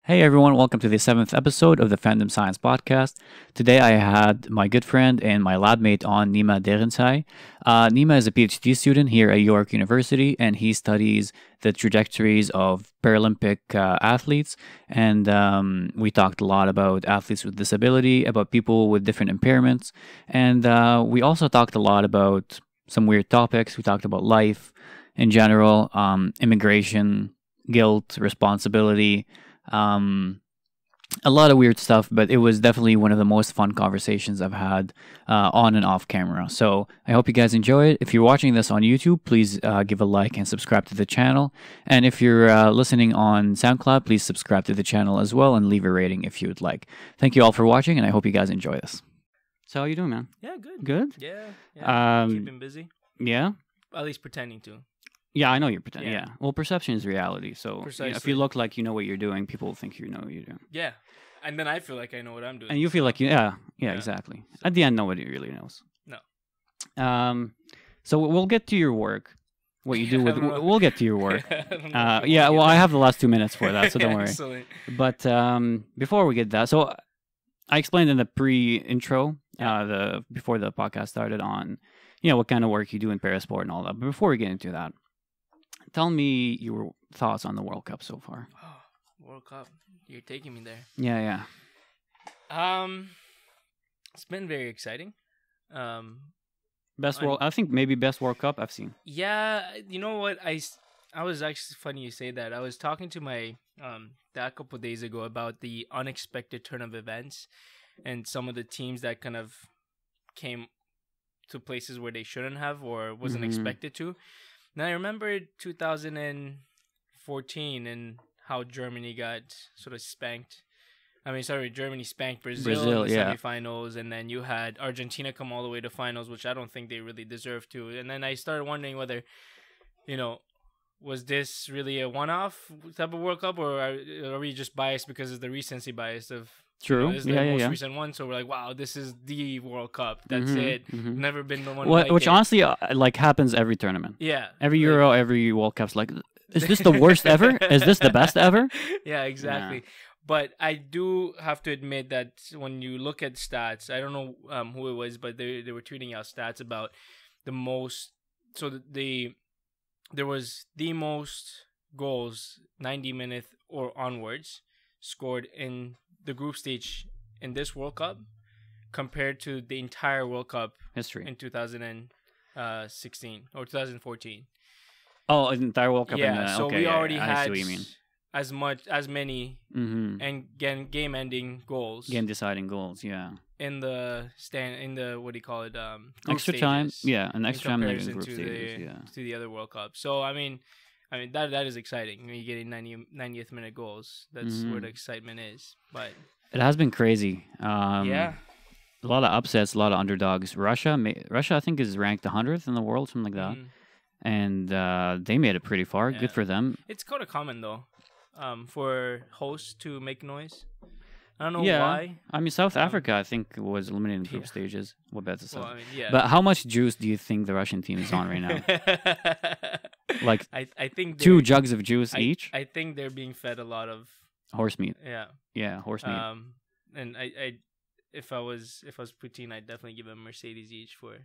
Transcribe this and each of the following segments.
Hey everyone, welcome to the 7th episode of the Fandom Science Podcast. Today I had my good friend and my lab mate on, Nima Dehghansai. Nima is a PhD student here at York University and he studies the trajectories of Paralympic athletes. And we talked a lot about athletes with disability, about people with different impairments. And we also talked a lot about some weird topics. We talked about life in general, immigration, guilt, responsibility, a lot of weird stuff, but it was definitely one of the most fun conversations I've had on and off camera. So I hope you guys enjoy it. If you're watching this on YouTube, please give a like and subscribe to the channel. And if you're listening on SoundCloud, please subscribe to the channel as well and leave a rating if you would like. Thank you all for watching, and I hope you guys enjoy this. So how you doing, man? Yeah, good. Good? Yeah. Keeping busy. Yeah? At least pretending to. Yeah, I know you're pretending. Yeah. Well, perception is reality. So Precisely. if you look like you know what you're doing, people will think you know what you're doing. Yeah. And then I feel like I know what I'm doing. And you feel like yeah, exactly. At the end, nobody really knows. No. So we'll get to your work. What you do with we'll get to your work. Yeah, well, I have the last 2 minutes for that, so don't worry. Excellent. But before we get that, so I explained in the pre-intro, before the podcast started, on what kind of work you do in Parasport and all that. But before we get into that, tell me your thoughts on the World Cup so far. Oh, World Cup. You're taking me there. Yeah. It's been very exciting. I think maybe best World Cup I've seen. Yeah, you know what? I was actually, funny you say that. I was talking to my dad a couple of days ago about the unexpected turn of events and some of the teams that kind of came to places where they shouldn't have or wasn't expected to. Now, I remember 2014 and how Germany got sort of spanked. Germany spanked Brazil in the semifinals, and then you had Argentina come all the way to finals, which I don't think they really deserved to. And then I started wondering whether, was this really a one-off type of World Cup, or are we just biased because of the recency bias of... True. This is the most recent one, so we're like, wow, this is the World Cup. That's it. Never been the one which honestly, happens every tournament. Yeah. Every Euro, every World Cup's like, is this the worst ever? Is this the best ever? Yeah, exactly. Yeah. But I do have to admit that when you look at stats, I don't know who it was, but they were tweeting out stats about the most. So there was the most goals, 90 minutes or onwards, scored in the group stage in this World Cup compared to the entire World Cup history in 2016 or 2014. Oh, an entire World Cup. Yeah, so we already had I see what you mean. as many and game-ending goals, game-deciding goals. Yeah, in the what do you call it? Extra time. Yeah, an extra time in group to stages. To the other World Cup. So I mean that is exciting. When you're getting 90th minute goals, that's where the excitement is. But it has been crazy. Yeah, a lot of upsets, a lot of underdogs. Russia, I think, is ranked 100th in the world, something like that. And they made it pretty far. Yeah. Good for them. It's kind of common though, for hosts to make noise. I don't know why. I mean, South Africa, I think, was eliminated in group stages. What better to Well, But how much juice do you think the Russian team is on right now? Like I think 2 jugs of juice each? I think they're being fed a lot of horse meat. Yeah, horse meat. And if I was Putin, I'd definitely give them a Mercedes each for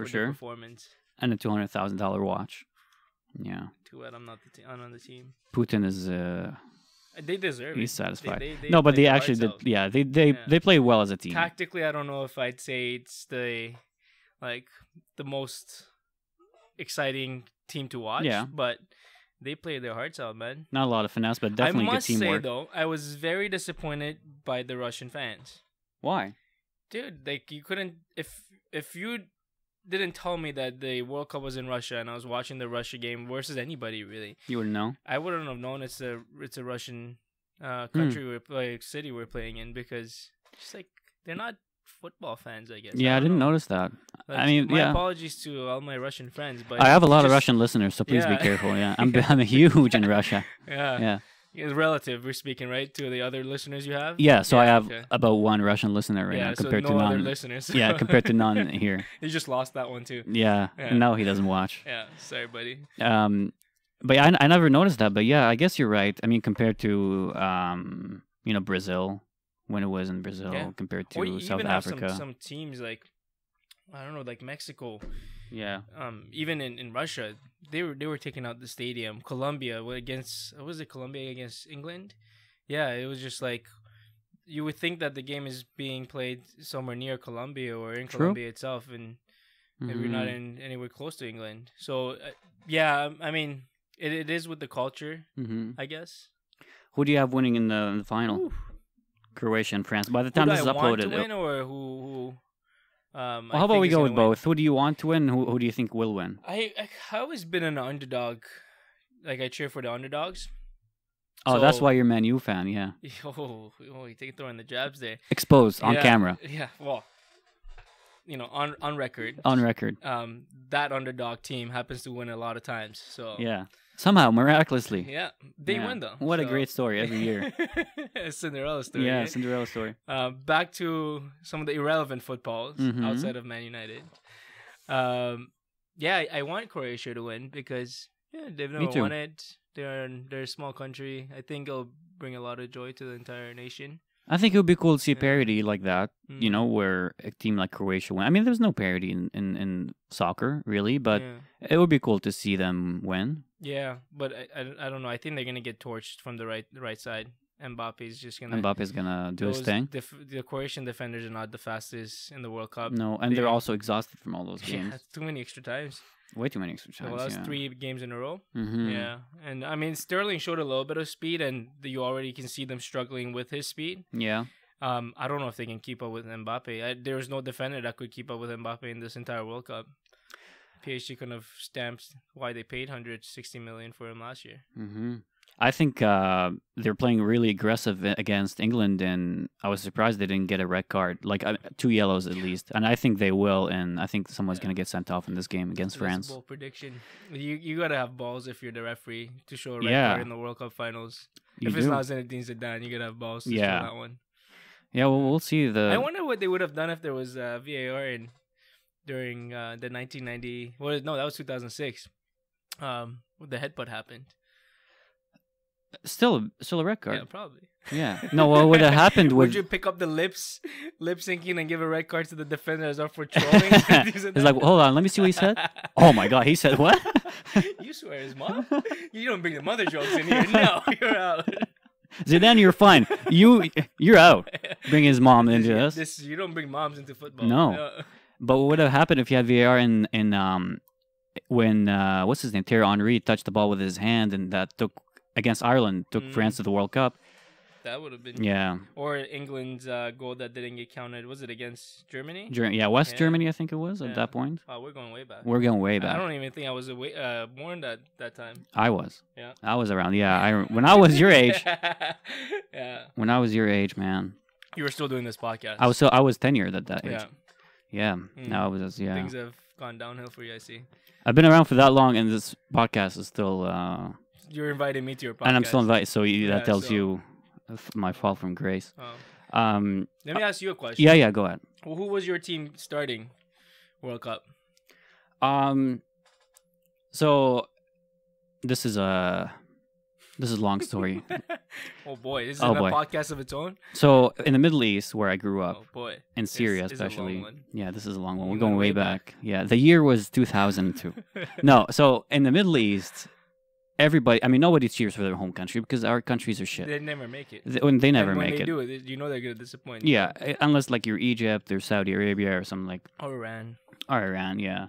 sure performance. And a $200,000 watch. Yeah. Too bad I'm not on the team. Putin is. They deserve it. He's satisfied. They but they actually did. Yeah, they play well as a team. Tactically, I don't know if I'd say it's the most exciting team to watch. Yeah. But they play their hearts out, man. Not a lot of finesse, but definitely good teamwork. I must say though, I was very disappointed by the Russian fans. Why? Dude, you couldn't if you didn't tell me that the World Cup was in Russia and I was watching the Russia game versus anybody really. You wouldn't know? I wouldn't have known it's a Russian country city we're playing in, because it's like they're not football fans, I guess. Yeah, I didn't notice that. My apologies to all my Russian friends, but I have a lot of Russian listeners, so please be careful. Yeah, I'm huge in Russia. Yeah. It's relative, we're speaking, right, to the other listeners you have? Yeah, so I have about 1 Russian listener right now compared to none. Other listeners. Yeah, compared to none here. You just lost that one too. Yeah. No, he doesn't watch. Yeah, sorry, buddy. But I never noticed that. But yeah, I guess you're right. I mean, compared to Brazil, when it was in Brazil Yeah. compared Or to you South even have Africa. some teams like, I don't know, like Mexico. Yeah. Even in Russia, they were taking out the stadium. Colombia was it Colombia against England? Yeah, it was just like, you would think that the game is being played somewhere near Colombia or in True. Colombia itself, and if you're not in anywhere close to England. So yeah, I mean, it is with the culture, I guess. Who do you have winning in the final? Ooh. Croatia and France. By the Who time do this I is want to uploaded, win, or who? well, how about we go with both? Who do you want to win? Who do you think will win? I always been an underdog. Like, I cheer for the underdogs. Oh, So- that's why you're a Man U fan, yeah. Oh, you take throwing the jabs there. Exposed on Yeah, camera, Yeah, well, on record. on record. That underdog team happens to win a lot of times. So Yeah, somehow miraculously. yeah, they Yeah. win though. What a So- great story every year. A Cinderella story. Yeah, eh? Cinderella story. Back to some of the irrelevant footballs Mhm. outside of Man United. Yeah, I want Croatia to win because they've never too. won it. They're a small country. I think it'll bring a lot of joy to the entire nation. I think it would be cool to see a parody like that, Mm. where a team like Croatia win. I mean, there's no parody in soccer, really, but yeah. it would be cool to see them win. Yeah, but I don't know. I think they're gonna get torched from the right side. Mbappe's just gonna. Mbappe's going to do his thing. The Croatian defenders are not the fastest in the World Cup. No, and they're They- also exhausted from all those Yeah, games. that's too many extra times. Way too many extra times. Well, that's yeah. 3 games in a row. Mhm. Yeah, and I mean, Sterling showed a little bit of speed, and you already can see them struggling with his speed. Yeah. I don't know if they can keep up with Mbappe. There was no defender that could keep up with Mbappe in this entire World Cup. PSG couldn't have stamped why they paid 160 million for him last year. I think they're playing really aggressive against England, and I was surprised they didn't get a red card, like 2 yellows at least. And I think they will, and I think someone's going to get sent off in this game against That's France. a bold prediction. You gotta have balls if you're the referee to show a red Yeah. card in the World Cup finals. You If it's do. not Zinedine Zidane, you gotta have balls to Yeah. show that one. Yeah, well, we'll see. I wonder what they would have done if there was VAR during the 1990. Well, no, that was 2006. When the headbutt happened. Still a red Yeah, card. probably. Yeah. No, what would have happened Would was you pick up the lip syncing and give a red card to the defender as up for trolling? he's like, hold on, let me see what he said. Oh my god, he said what? You swear his mom? You don't bring the mother jokes in here. No, you're out. Zidane, you're fine. You're out. Bring his mom into this. You don't bring moms into football. No. But what would have happened if you had VAR in when what's his name, Thierry Henry touched the ball with his hand, and that took against Ireland, took France to the World Cup. That would have been. Yeah. Or England's goal that didn't get counted. Was it against Germany? West Yeah. Germany, I think it was at Yeah. that point. Wow, we're going way back. We're going way I back. don't even think I was born that time. I was. Yeah. I was around. Yeah. When I was your age. Yeah. When I was your age, man. You were still doing this podcast. I was tenured at that age. Yeah. Yeah. Now I was. Yeah. Things have gone downhill for you, I see. I've been around for that long, and this podcast is still. You're inviting me to your podcast. And I'm still invited, so that Yeah, tells so- you my fall from grace. Oh. Um. Let me ask you a question. Yeah. Go ahead. Well, who was your team starting World Cup? So this is a long story. Oh boy, this is Oh, a boy. podcast of its own. So in the Middle East, where I grew up, Oh boy, in Syria It's a long especially. one. Yeah, this is a long one. You're We're going going way way back. Yeah, the year was 2002. No, so in the Middle East, nobody cheers for their home country because our countries are shit. They never make it. They never And when make they it. do it, you know they're gonna disappoint. Yeah, unless like you're Egypt or Saudi Arabia or something like Or Iran, or Iran. Yeah.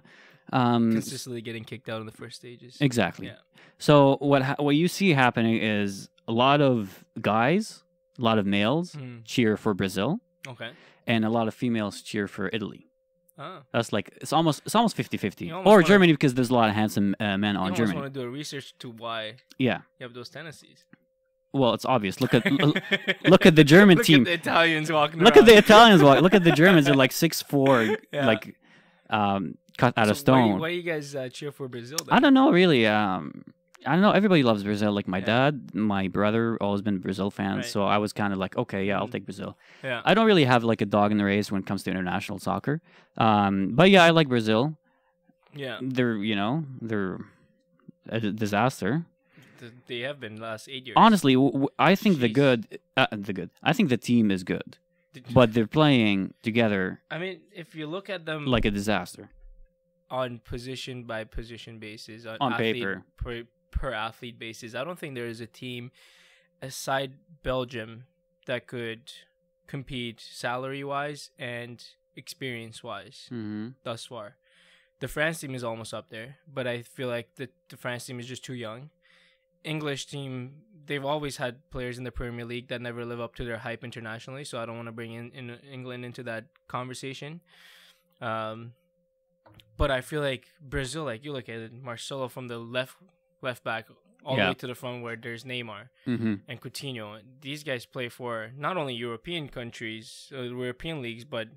consistently getting kicked out in the first stages. Exactly. Yeah. So what you see happening is a lot of guys, a lot of males cheer for Brazil, Okay. and a lot of females cheer for Italy. Ah. That's like it's almost 50-50. You Or almost wanna- Germany because there's a lot of handsome men You on almost Germany. want to do a research to why Yeah. you have those tendencies. Well, it's obvious. Look at look at the German Look team. at the Italians walking Look around. at the Italians. Look at the Germans. They're like 6'4", Yeah. like cut out of So stone. Why you guys cheer for Brazil? Then? I don't know really. I don't know. Everybody loves Brazil. Like my Yeah. dad, my brother, always been Brazil fans. Right. So I was kind of like, okay, yeah, I'll take Brazil. Yeah. I don't really have like a dog in the race when it comes to international soccer. But yeah, I like Brazil. Yeah. They're a disaster. They have been the last 8 years. Honestly, I think Jeez. I think the team is good, but they're playing together I mean, if you look at them like a disaster on position by position basis, on athlete paper. per athlete basis, I don't think there is a team aside Belgium that could compete salary wise and experience wise Mm-hmm. thus far. The France team is almost up there, but I feel like the France team is just too young. English team, they've always had players in the Premier League that never live up to their hype internationally, so I don't want to bring in England into that conversation. But I feel like Brazil, like you look at it, Marcelo from the left back all the way to the front where there's Neymar and Coutinho. These guys play for not only European countries, European leagues, but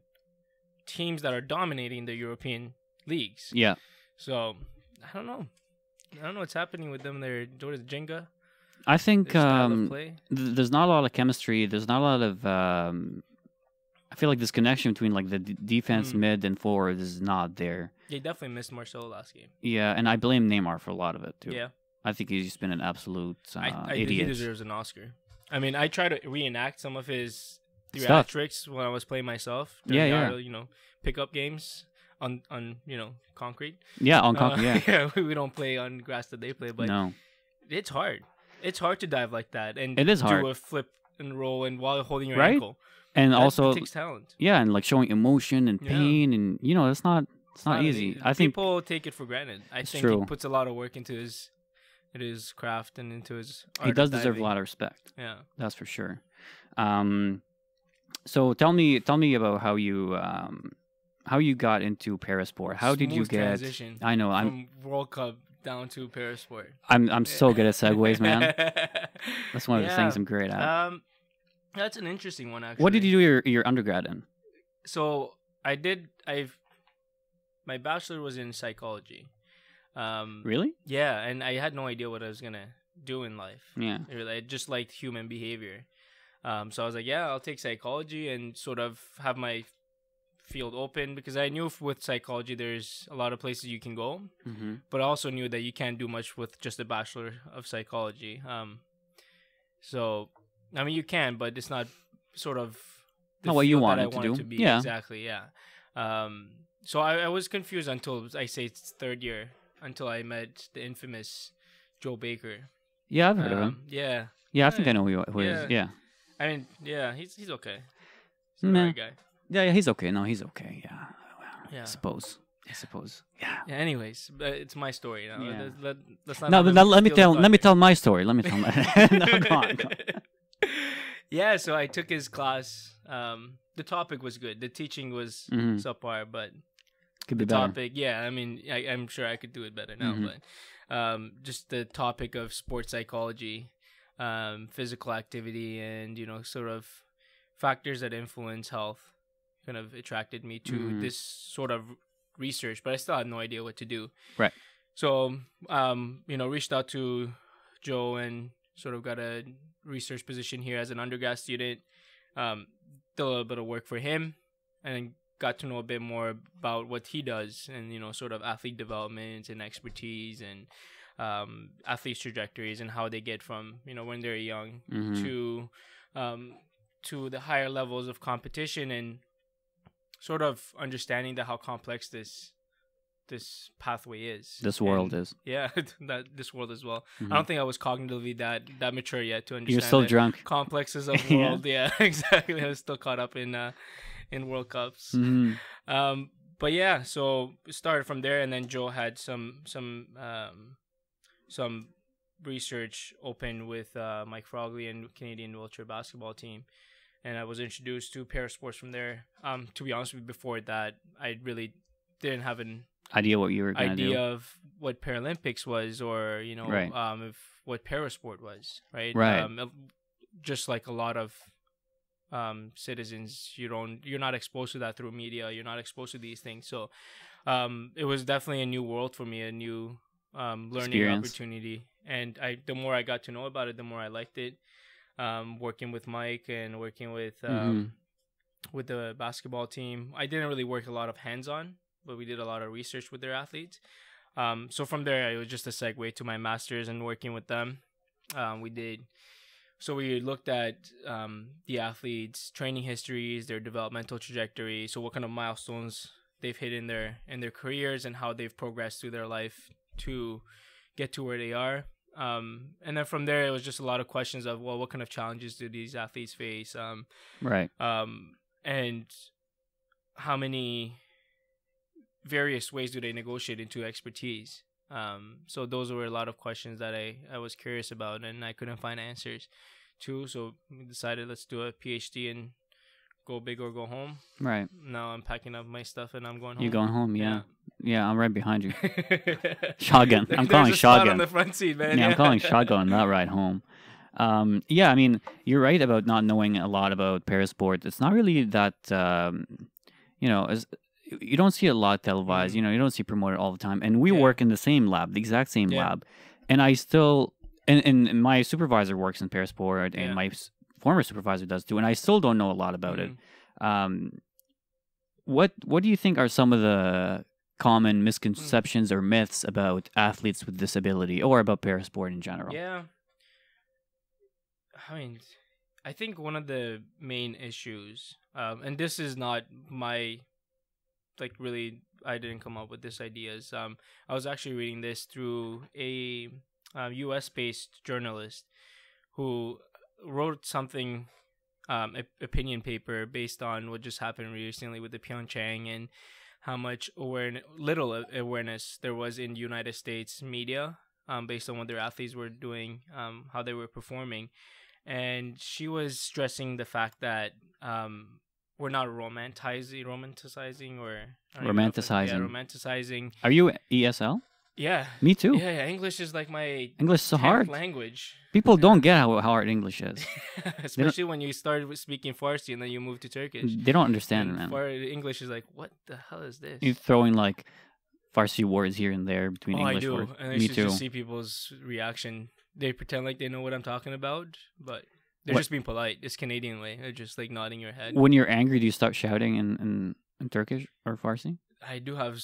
teams that are dominating the European leagues. Yeah. So I don't know what's happening with them. They're sort of Jenga. I think Their style of play. there's not a lot of chemistry. There's not a lot of. I feel like this connection between like the defense, mid, and forward is not there. They definitely missed Marcelo last game. Yeah, and I blame Neymar for a lot of it too. Yeah, I think he's just been an absolute I think idiot. he deserves an Oscar. I mean, I try to reenact some of his Stuff. theatrics when I was playing myself. Yeah. Pickup games on concrete. Yeah, on concrete. Yeah. Yeah, we don't play on grass that they play, but No. it's hard. It's hard to dive like that and It is hard. do a flip and roll and while holding your Right? ankle. And That also, takes talent. yeah, and like showing emotion and Yeah. pain, and it's not easy. I think people take it for granted. I think true. he puts a lot of work into his craft and into his art he does of deserve a diving. lot of respect. Yeah. That's for sure. So tell me about how you got into Parasport. How did you Smooth get? transition I know from World Cup down to Parasport. I'm so good at segues, man. That's one of the Yeah. things I'm great at. That's an interesting one actually. What did you do your undergrad in? So my bachelor was in psychology. Really? Yeah, and I had no idea what I was gonna do in life. Yeah. I just liked human behavior. So I was like, yeah, I'll take psychology and sort of have my field open because I knew with psychology there's a lot of places you can go, but I also knew that you can't do much with just a bachelor of psychology. So I mean you can, but it's not sort of the not what you field that I wanted to do. to be. Yeah. Exactly. Yeah. So I was confused until I say it's third year until I met the infamous Joe Baker. Yeah, I've heard of him. Yeah. Yeah, I think I know who he is. Yeah. I mean, yeah, he's okay. He's a Nah. alright guy. Yeah, he's okay. No, he's okay. Yeah. Yeah. I suppose. Yeah. Yeah. Anyways, but it's my story now. Yeah. Let's not. No, have but him let me steal the tell thunder. my story. Let me tell my no, go on. Yeah, so I took his class. The topic was good. The teaching was subpar, but Could be the better. topic, yeah. I mean, I'm sure I could do it better now, but just the topic of sports psychology, physical activity, and sort of factors that influence health, kind of attracted me to this sort of research. But I still had no idea what to do. Right. So, reached out to Joe and sort of got a research position here as an undergrad student. Did a little bit of work for him, and got to know a bit more about what he does, and sort of athlete development and expertise, and athletes' trajectories, and how they get from when they're young to the higher levels of competition, and sort of understanding how complex this pathway is. This world is. Yeah, that this world as well. I don't think I was cognitively that mature yet to understand. You're still the drunk. complexes of the world. Yeah, exactly. I was still caught up in World Cups. But yeah, so it started from there, and then Joe had some research open with Mike Frogley and Canadian wheelchair basketball team, and I was introduced to Parasports from there. To be honest with you, before that, I really didn't have an Idea what you were gonna idea do. of what Paralympics was, or Right. if what Parasport was, right? Right. Just like a lot of citizens, you're not exposed to that through media. You're not exposed to these things, so it was definitely a new world for me, a new learning Experience. opportunity. And the more I got to know about it, the more I liked it. Working with Mike and working with the basketball team, I didn't really work a lot of hands-on, but we did a lot of research with their athletes. So from there, it was just a segue to my master's and working with them. we did. So we looked at the athletes' training histories, their developmental trajectory. So what kind of milestones they've hit in their careers and how they've progressed through their life to get to where they are. And then from there, it was just a lot of questions of, well, what kind of challenges do these athletes face? Right. And how many various ways do they negotiate into expertise? So those were a lot of questions that I was curious about, and I couldn't find answers to. So we decided, let's do a PhD and go big or go home. Right. Now I'm packing up my stuff and I'm going home. You're going home, yeah. Yeah, I'm right behind you. Shotgun. I'm calling There's a shotgun. spot on the front seat, man. Yeah, I'm calling shotgun on that ride home. Yeah, I mean, you're right about not knowing a lot about parasport. It's not really that, you don't see a lot televised. You don't see promoted all the time. And we work in the same lab, the exact same lab. And I still, and my supervisor works in parasport, and my former supervisor does too. And I still don't know a lot about it. What do you think are some of the common misconceptions or myths about athletes with disability or about parasport in general? Yeah. I mean, I think one of the main issues, and this is not my, really, I didn't come up with this idea. I was actually reading this through a US-based journalist who wrote something, opinion paper based on what just happened recently with the Pyeongchang and how much little awareness there was in United States media based on what their athletes were doing, how they were performing. And she was stressing the fact that we're not romanticizing. Are you ESL? Yeah. Me too. Yeah. English is like my English is so hard language. People don't get how hard English is. Especially when you start speaking Farsi and then you move to Turkish. They don't understand it, man. English is like, what the hell is this? You're throwing like Farsi words here and there between English words. And I should just see people's reaction. They pretend like they know what I'm talking about, but they're just being polite. It's Canadian way. They're just like nodding your head. When you're angry, do you start shouting in Turkish or Farsi? I do have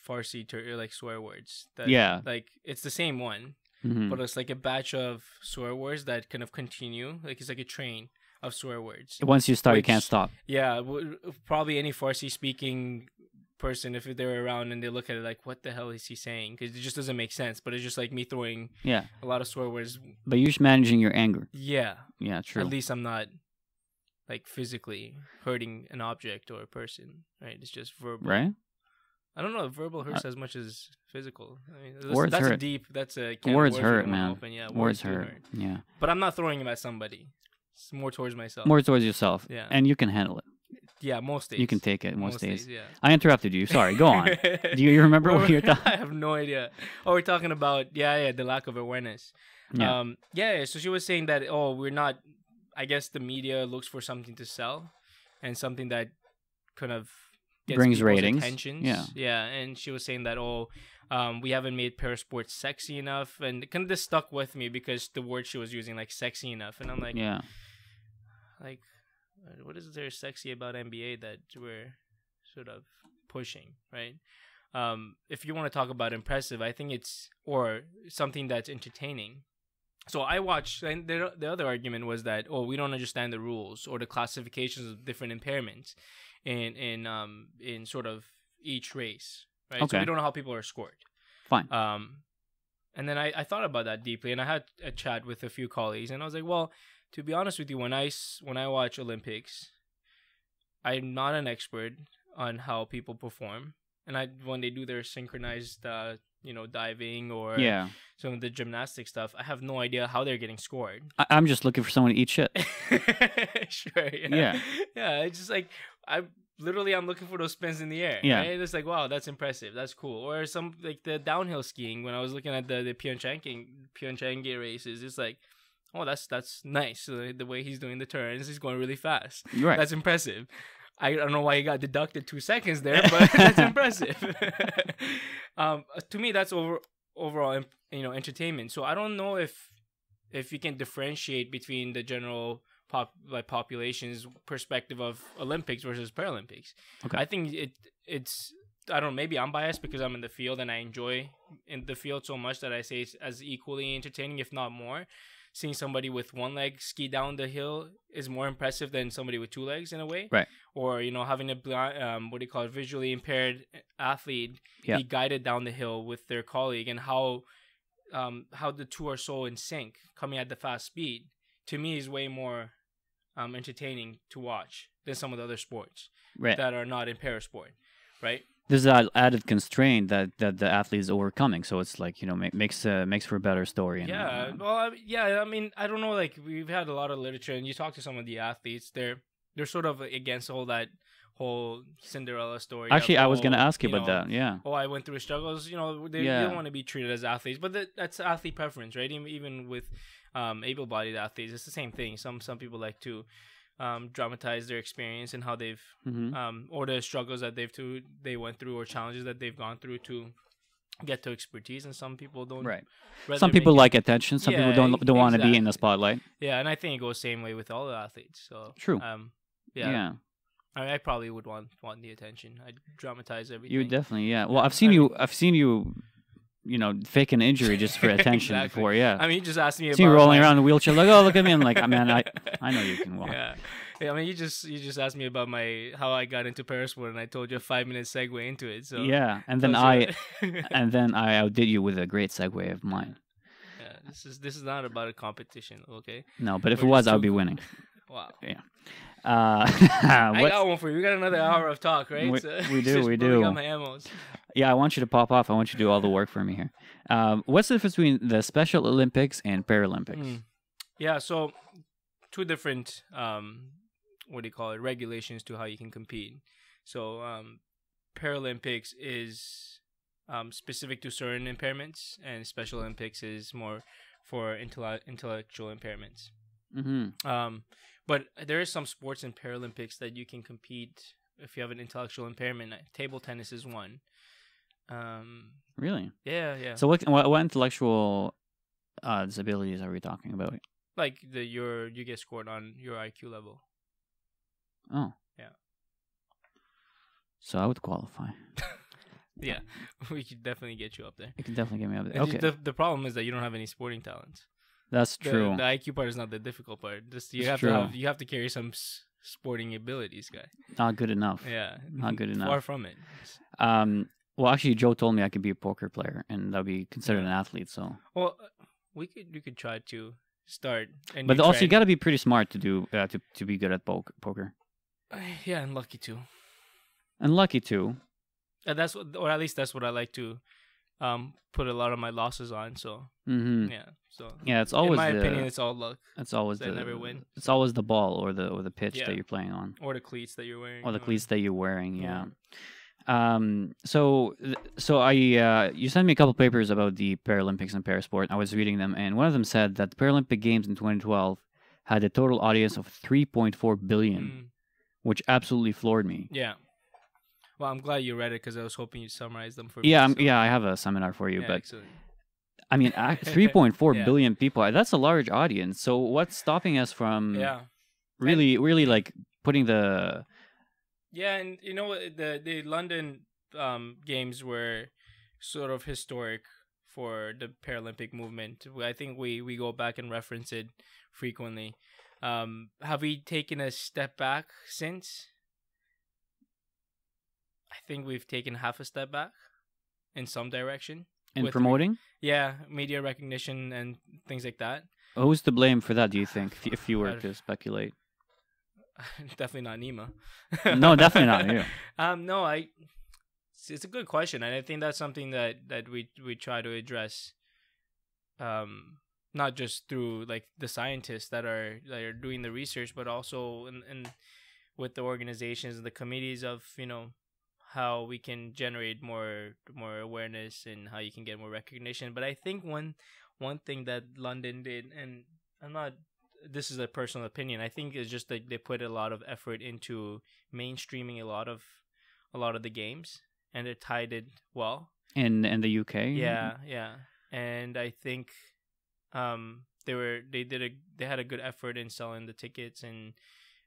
Farsi swear words. Like it's the same one, but it's like a batch of swear words that kind of continue. Like it's like a train of swear words. Once you start, you can't stop. Yeah, probably any Farsi speaking person, if they're around and they look at it like, what the hell is he saying? Because it just doesn't make sense. But it's just like me throwing a lot of swear words. But you're just managing your anger. Yeah. Yeah, true. At least I'm not like physically hurting an object or a person, right? It's just verbal. Right? I don't know if verbal hurts as much as physical. I mean, words that's hurt. a deep. That's a words hurt, man. Open. Yeah, words hurt. Yeah. But I'm not throwing them at somebody. It's more towards myself. More towards yourself. Yeah. And you can handle it. Yeah, most days. You can take it most days. Yeah. I interrupted you. Sorry. Go on. Do you remember what you're talking? I have no idea. Oh, we're talking about the lack of awareness. Yeah. So she was saying that we're not. I guess the media looks for something to sell, and something that kind of brings ratings. Attentions. Yeah. And she was saying that we haven't made parasport sexy enough, and kind of this stuck with me because the word she was using, like sexy enough, and I'm like, like, what is there sexy about NBA that we're sort of pushing, right? If you want to talk about impressive, I think it's or something that's entertaining. So I watched, and the other argument was that we don't understand the rules or the classifications of different impairments in sort of each race, right? Okay. So we don't know how people are scored. Fine. And then I thought about that deeply, and I had a chat with a few colleagues, and I was like, well, to be honest with you, when I watch Olympics, I'm not an expert on how people perform, and when they do their synchronized, diving or some of the gymnastic stuff, I have no idea how they're getting scored. I'm just looking for someone to eat shit. Sure. Yeah. It's just like I'm looking for those spins in the air. Yeah. Right? It's like, wow, that's impressive. That's cool. Or some like the downhill skiing. When I was looking at the Pyeongchang races, it's like, oh, that's nice. The way he's doing the turns, he's going really fast. Right. That's impressive. I don't know why he got deducted 2 seconds there, but that's impressive. To me, that's overall, entertainment. So I don't know if you can differentiate between the general population's perspective of Olympics versus Paralympics. Okay. I think it's I don't know, maybe I'm biased because I'm in the field and I enjoy in the field so much that I say it's as equally entertaining, if not more. Seeing somebody with one leg ski down the hill is more impressive than somebody with two legs in a way. Right. Or, having a what do you call it, visually impaired athlete be guided down the hill with their colleague, and how the two are so in sync coming at the fast speed, to me is way more entertaining to watch than some of the other sports that are not in parasport, right? There's that added constraint that the athlete is overcoming, so it's like makes for a better story. I mean, I don't know. Like, we've had a lot of literature, and you talk to some of the athletes, they're sort of against all that whole Cinderella story. Actually, I was going to ask you about that. Yeah. Oh, I went through struggles. They don't want to be treated as athletes, but that's athlete preference, right? Even with able-bodied athletes, it's the same thing. Some people like to dramatize their experience and how they've or the struggles that they went through, or challenges that they've gone through to get to expertise, and some people don't. Right. Some people like attention. Some people don't want to be in the spotlight. Yeah, and I think it goes the same way with all the athletes. So true. Yeah. I probably would want the attention. I'd dramatize everything. You definitely, yeah. Well, I've seen you fake an injury just for attention before, yeah. I mean, you just asked me about you rolling around in a wheelchair, like, oh, look at me. I'm like, I mean, I know you can walk. Yeah. I mean, you just asked me about how I got into Parasport, and I told you a 5-minute segue into it. So yeah, and then I outdid you with a great segue of mine. Yeah, this is not about a competition, okay? No, but if it was, I'd be winning. Wow. Yeah. I got one for you. We got another hour of talk, right? We do. Got my ammos. Yeah, I want you to pop off. I want you to do all the work for me here. What's the difference between the Special Olympics and Paralympics? Yeah, so two different regulations to how you can compete. So Paralympics is specific to certain impairments, and Special Olympics is more for intellectual impairments. But there is some sports in Paralympics that you can compete if you have an intellectual impairment. Table tennis is one. Really? Yeah. So what intellectual disabilities are we talking about? Like you get scored on your IQ level. Oh. Yeah. So I would qualify. Yeah, we could definitely get you up there. It can definitely get me up there. Okay. The problem is that you don't have any sporting talents. That's true. The IQ part is not the difficult part. Just you have to carry some sporting abilities, guy. Not good enough. Yeah, not good enough. Far from it. Well, actually, Joe told me I could be a poker player, and that'd be considered an athlete. So. Well, we could try to start. But also, you got to be pretty smart to do to be good at poker. Yeah, and lucky too. And lucky too. Or at least that's what I like to put a lot of my losses on. So yeah, it's always, in my opinion, it's all luck. It's always I never win. It's always the ball or the pitch that you're playing on, or the cleats that you're wearing, or the cleats that you're wearing. Yeah. So you sent me a couple papers about the Paralympics and Parasport. I was reading them, and one of them said that the Paralympic Games in 2012 had a total audience of 3.4 billion, which absolutely floored me. Yeah. Well, I'm glad you read it because I was hoping you'd summarize them for me. Yeah, I have a seminar for you, but excellent. I mean, 3.4 billion people, that's a large audience. So what's stopping us from really like putting the... Yeah, and the London Games were sort of historic for the Paralympic movement. I think we go back and reference it frequently. Have we taken a step back since? I think we've taken half a step back in some direction. In promoting? Media recognition and things like that. Who's to blame for that, do you think, if you were to speculate? Definitely not Nima. No, definitely not you. No, it's a good question, and I think that's something that we try to address, not just through like the scientists that are doing the research, but also in with the organizations and the committees of how we can generate more awareness and how you can get more recognition. But I think one thing that London did, and this is a personal opinion, I think is just that they put a lot of effort into mainstreaming a lot of the games, and it tied it well. In the UK? Yeah. And I think they had a good effort in selling the tickets and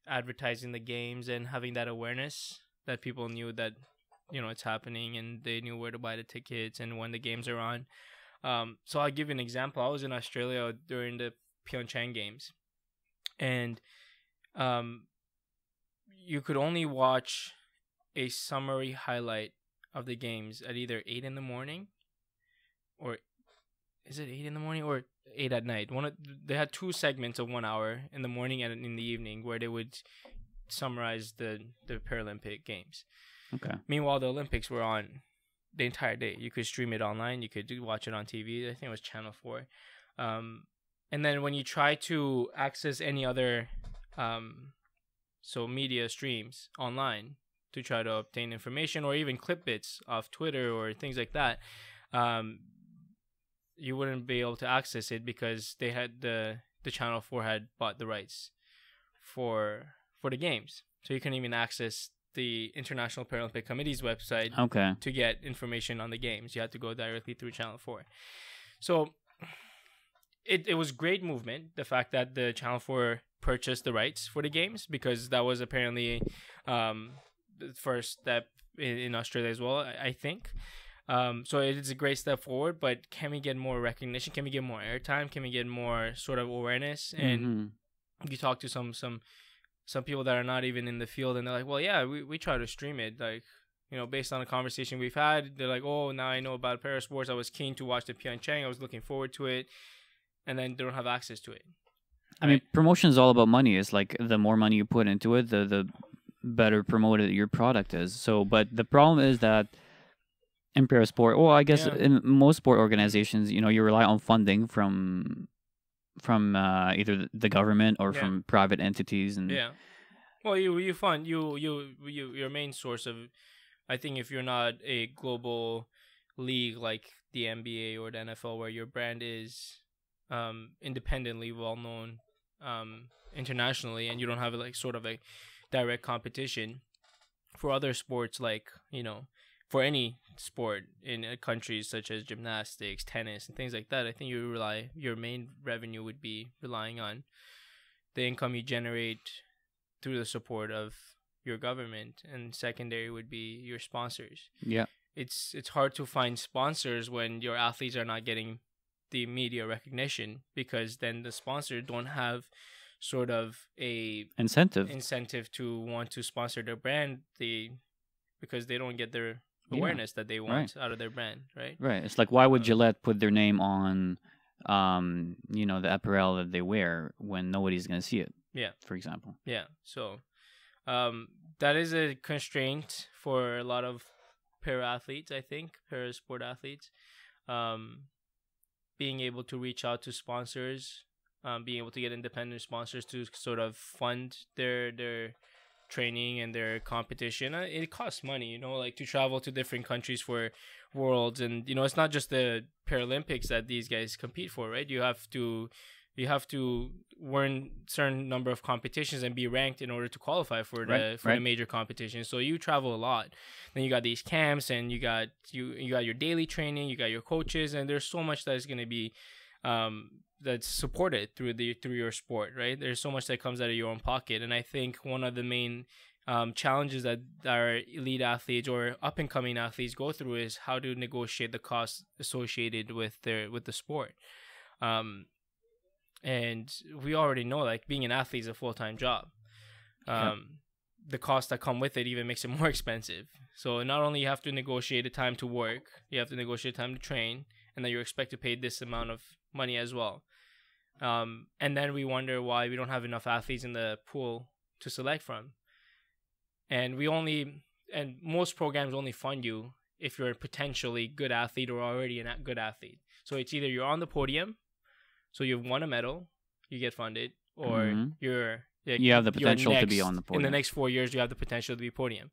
advertising the games and having that awareness that people knew that it's happening, and they knew where to buy the tickets and when the games are on. So I'll give you an example. I was in Australia during the Pyeongchang games, and you could only watch a summary highlight of the games at either 8 in the morning, or is it 8 in the morning or 8 at night? They had 2 segments of 1 hour in the morning and in the evening where they would summarize the Paralympic games. Okay. Meanwhile, the Olympics were on the entire day. You could stream it online. You could watch it on TV. I think it was Channel 4. And then when you try to access any other media streams online to try to obtain information or even clip bits off Twitter or things like that, you wouldn't be able to access it because they had the Channel 4 had bought the rights for the games. So you couldn't even access the International Paralympic Committee's website to get information on the games. You had to go directly through Channel 4. So it was great movement, the fact that the Channel 4 purchased the rights for the games, because that was apparently the first step in Australia as well, I think. So it is a great step forward, but can we get more recognition? Can we get more airtime? Can we get more sort of awareness? And you talk to some people that are not even in the field, and they're like, well, yeah, we try to stream it. Like, based on the conversation we've had, they're like, oh, now I know about Parasports. I was keen to watch the Pyeongchang. I was looking forward to it. And then they don't have access to it. I mean, promotion is all about money. It's like the more money you put into it, the better promoted your product is. So, but the problem is that in Parasport, well, I guess in most sport organizations, you rely on funding from either the government or from private entities, and well, you fund your main source of, I think, if you're not a global league like the NBA or the NFL, where your brand is independently well known internationally, and you don't have like sort of a direct competition for other sports, like for any sport in countries such as gymnastics, tennis, and things like that. I think your main revenue would be relying on the income you generate through the support of your government, and secondary would be your sponsors. Yeah, it's hard to find sponsors when your athletes are not getting the media recognition, because then the sponsor don't have sort of a incentive to want to sponsor their brand, because they don't get their awareness that they want out of their brand, right? Right. It's like, why would Gillette put their name on the apparel that they wear when nobody's going to see it? Yeah. For example. Yeah. So that is a constraint for a lot of para-athletes, I think, para-sport athletes. Being able to reach out to sponsors, being able to get independent sponsors to sort of fund their training and their competition. It costs money, like to travel to different countries for worlds, and it's not just the Paralympics that these guys compete for, right? You have to win certain number of competitions and be ranked in order to qualify for the major competitions. So you travel a lot. Then you got these camps, and you got your daily training, you got your coaches, and there's so much that is going to be that's supported through your sport, right? There's so much that comes out of your own pocket. And I think one of the main challenges that our elite athletes or up and coming athletes go through is how to negotiate the costs associated with the sport. And we already know, like, being an athlete is a full-time job. The costs that come with it even makes it more expensive. So not only you have to negotiate a time to work, you have to negotiate time to train, and then you're expected to pay this amount of money as well. And then we wonder why we don't have enough athletes in the pool to select from. And most programs only fund you if you're a potentially good athlete or already a good athlete. So it's either you're on the podium, so you've won a medal, you get funded, or you have the potential to be on the podium. In the next 4 years, you have the potential to be podium.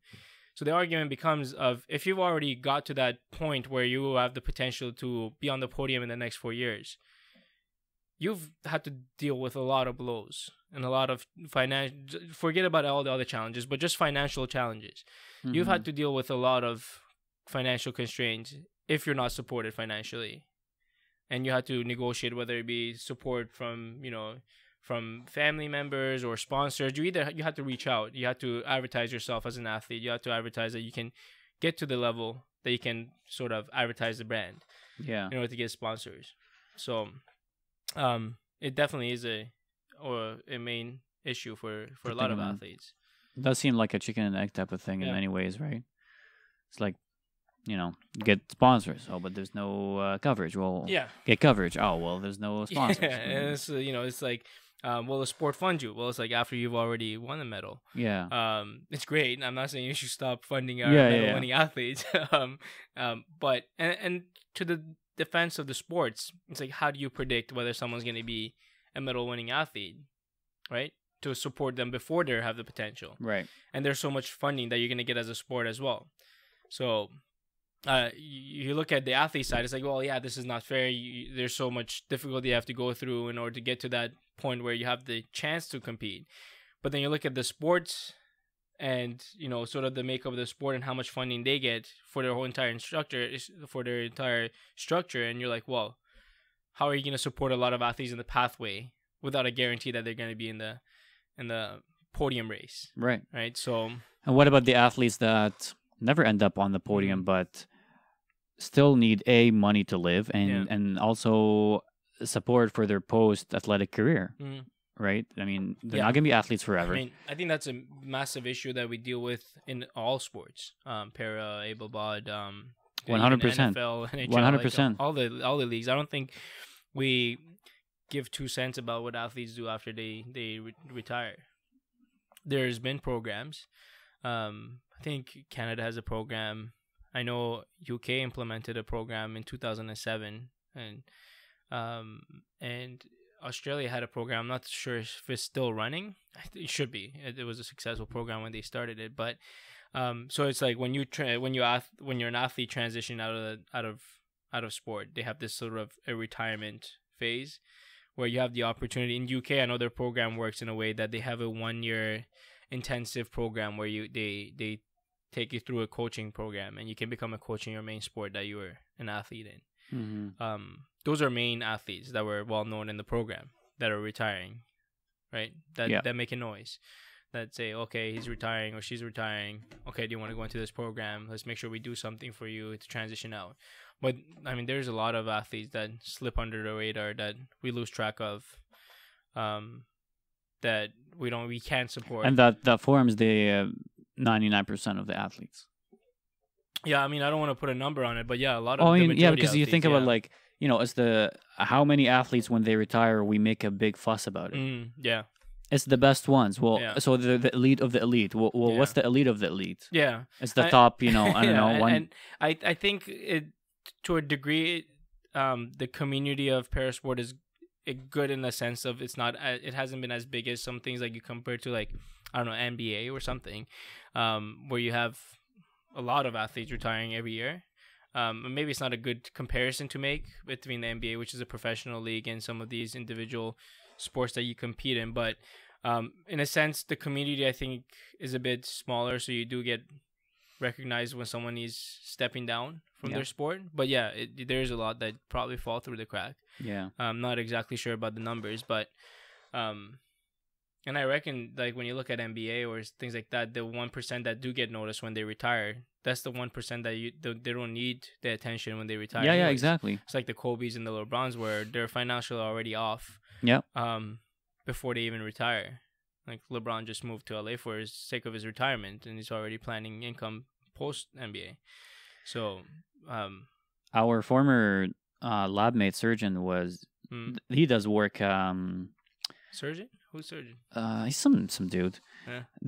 So the argument becomes of, if you've already got to that point where you have the potential to be on the podium in the next 4 years, you've had to deal with a lot of blows and a lot of forget about all the other challenges, but just financial challenges. You've had to deal with a lot of financial constraints if you're not supported financially. And you had to negotiate whether it be support from family members or sponsors. You had to reach out. You had to advertise yourself as an athlete. You had to advertise that you can get to the level that you can sort of advertise the brand Yeah. in order to get sponsors. So, it definitely is a main issue for a lot of athletes. It does seem like a chicken and egg type of thing in many ways, right? It's like, get sponsors. Oh, but there's no coverage. Well, get coverage. Oh, well, there's no sponsors. And it's, it's like, well, the sport funds you. Well, it's like after you've already won a medal. Yeah. It's great. I'm not saying you should stop funding our medal-winning athletes. But and to the defense of the sports, it's like, how do you predict whether someone's going to be a medal-winning athlete, right? To support them before they have the potential. Right. And there's so much funding that you're going to get as a sport as well. So you look at the athlete side, it's like, well, yeah, this is not fair. There's so much difficulty you have to go through in order to get to that point where you have the chance to compete. But then you look at the sports and, sort of the makeup of the sport and how much funding they get for their whole entire structure. And you're like, well, how are you going to support a lot of athletes in the pathway without a guarantee that they're going to be in the podium race? Right. Right. So, and what about the athletes that never end up on the podium, but still need money to live and also support for their post-athletic career, right? I mean, they're not going to be athletes forever. I think that's a massive issue that we deal with in all sports, para, able-bodied, 100%, NFL, NHL, 100%, all the leagues. I don't think we give 2 cents about what athletes do after they retire. There's been programs. I think Canada has a program. I know UK implemented a program in 2007, and Australia had a program. I'm not sure if it's still running. It should be. It was a successful program when they started it. But so it's like when you're an athlete transition out of sport, they have this sort of a retirement phase where you have the opportunity. In UK, I know their program works in a way that they have a 1-year intensive program where they take you through a coaching program and you can become a coach in your main sport that you were an athlete in. Those are main athletes that were well known in the program that are retiring, right? That make a noise, that say, okay, he's retiring or she's retiring. Okay, do you want to go into this program? Let's make sure we do something for you to transition out. But I mean, there's a lot of athletes that slip under the radar that we lose track of, that we can't support, and that forms the 99% of the athletes. Yeah, I mean, I don't want to put a number on it, but yeah, a lot of. Oh, I mean, yeah, because you think about like, it's how many athletes when they retire we make a big fuss about it. Yeah, it's the best ones. Well, so the elite of the elite. Well, what's the elite of the elite? Yeah, it's the top. I don't know. And I think it, to a degree, the community of parasport is good in the sense of it hasn't been as big as some things like you compare to, like, I don't know, NBA or something, where you have a lot of athletes retiring every year. Maybe it's not a good comparison to make between the NBA, which is a professional league, and some of these individual sports that you compete in. But in a sense, the community, I think, is a bit smaller, so you do get recognized when someone is stepping down from their sport. But yeah, there's a lot that probably fall through the crack. Yeah, I'm not exactly sure about the numbers, but and I reckon, like, when you look at NBA or things like that, the 1% that do get noticed when they retire, that's the 1% that they don't need the attention when they retire. Yeah, exactly. It's like the Kobe's and the LeBrons, where they're financially already off. Yeah. Before they even retire, like LeBron just moved to LA for the sake of his retirement, and he's already planning income post NBA. So, our former lab mate surgeon he does work. Surgeon? Who's surgeon? He's some dude.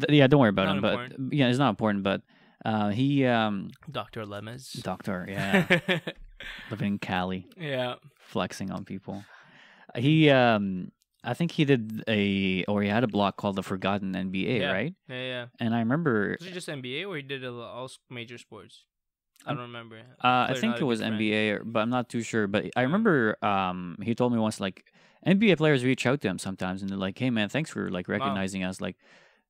Yeah, don't worry about him. Important. But yeah, it's not important. But he Dr. Lemez. Doctor, yeah, living in Cali. Yeah, flexing on people. He I think he he had a block called The Forgotten NBA, right? Yeah. And I remember, was it just NBA or he did all major sports? I don't remember. I think it was NBA, but I'm not too sure. But I remember he told me once, like, NBA players reach out to him sometimes and they're like, "Hey man, thanks for like recognizing us. Like,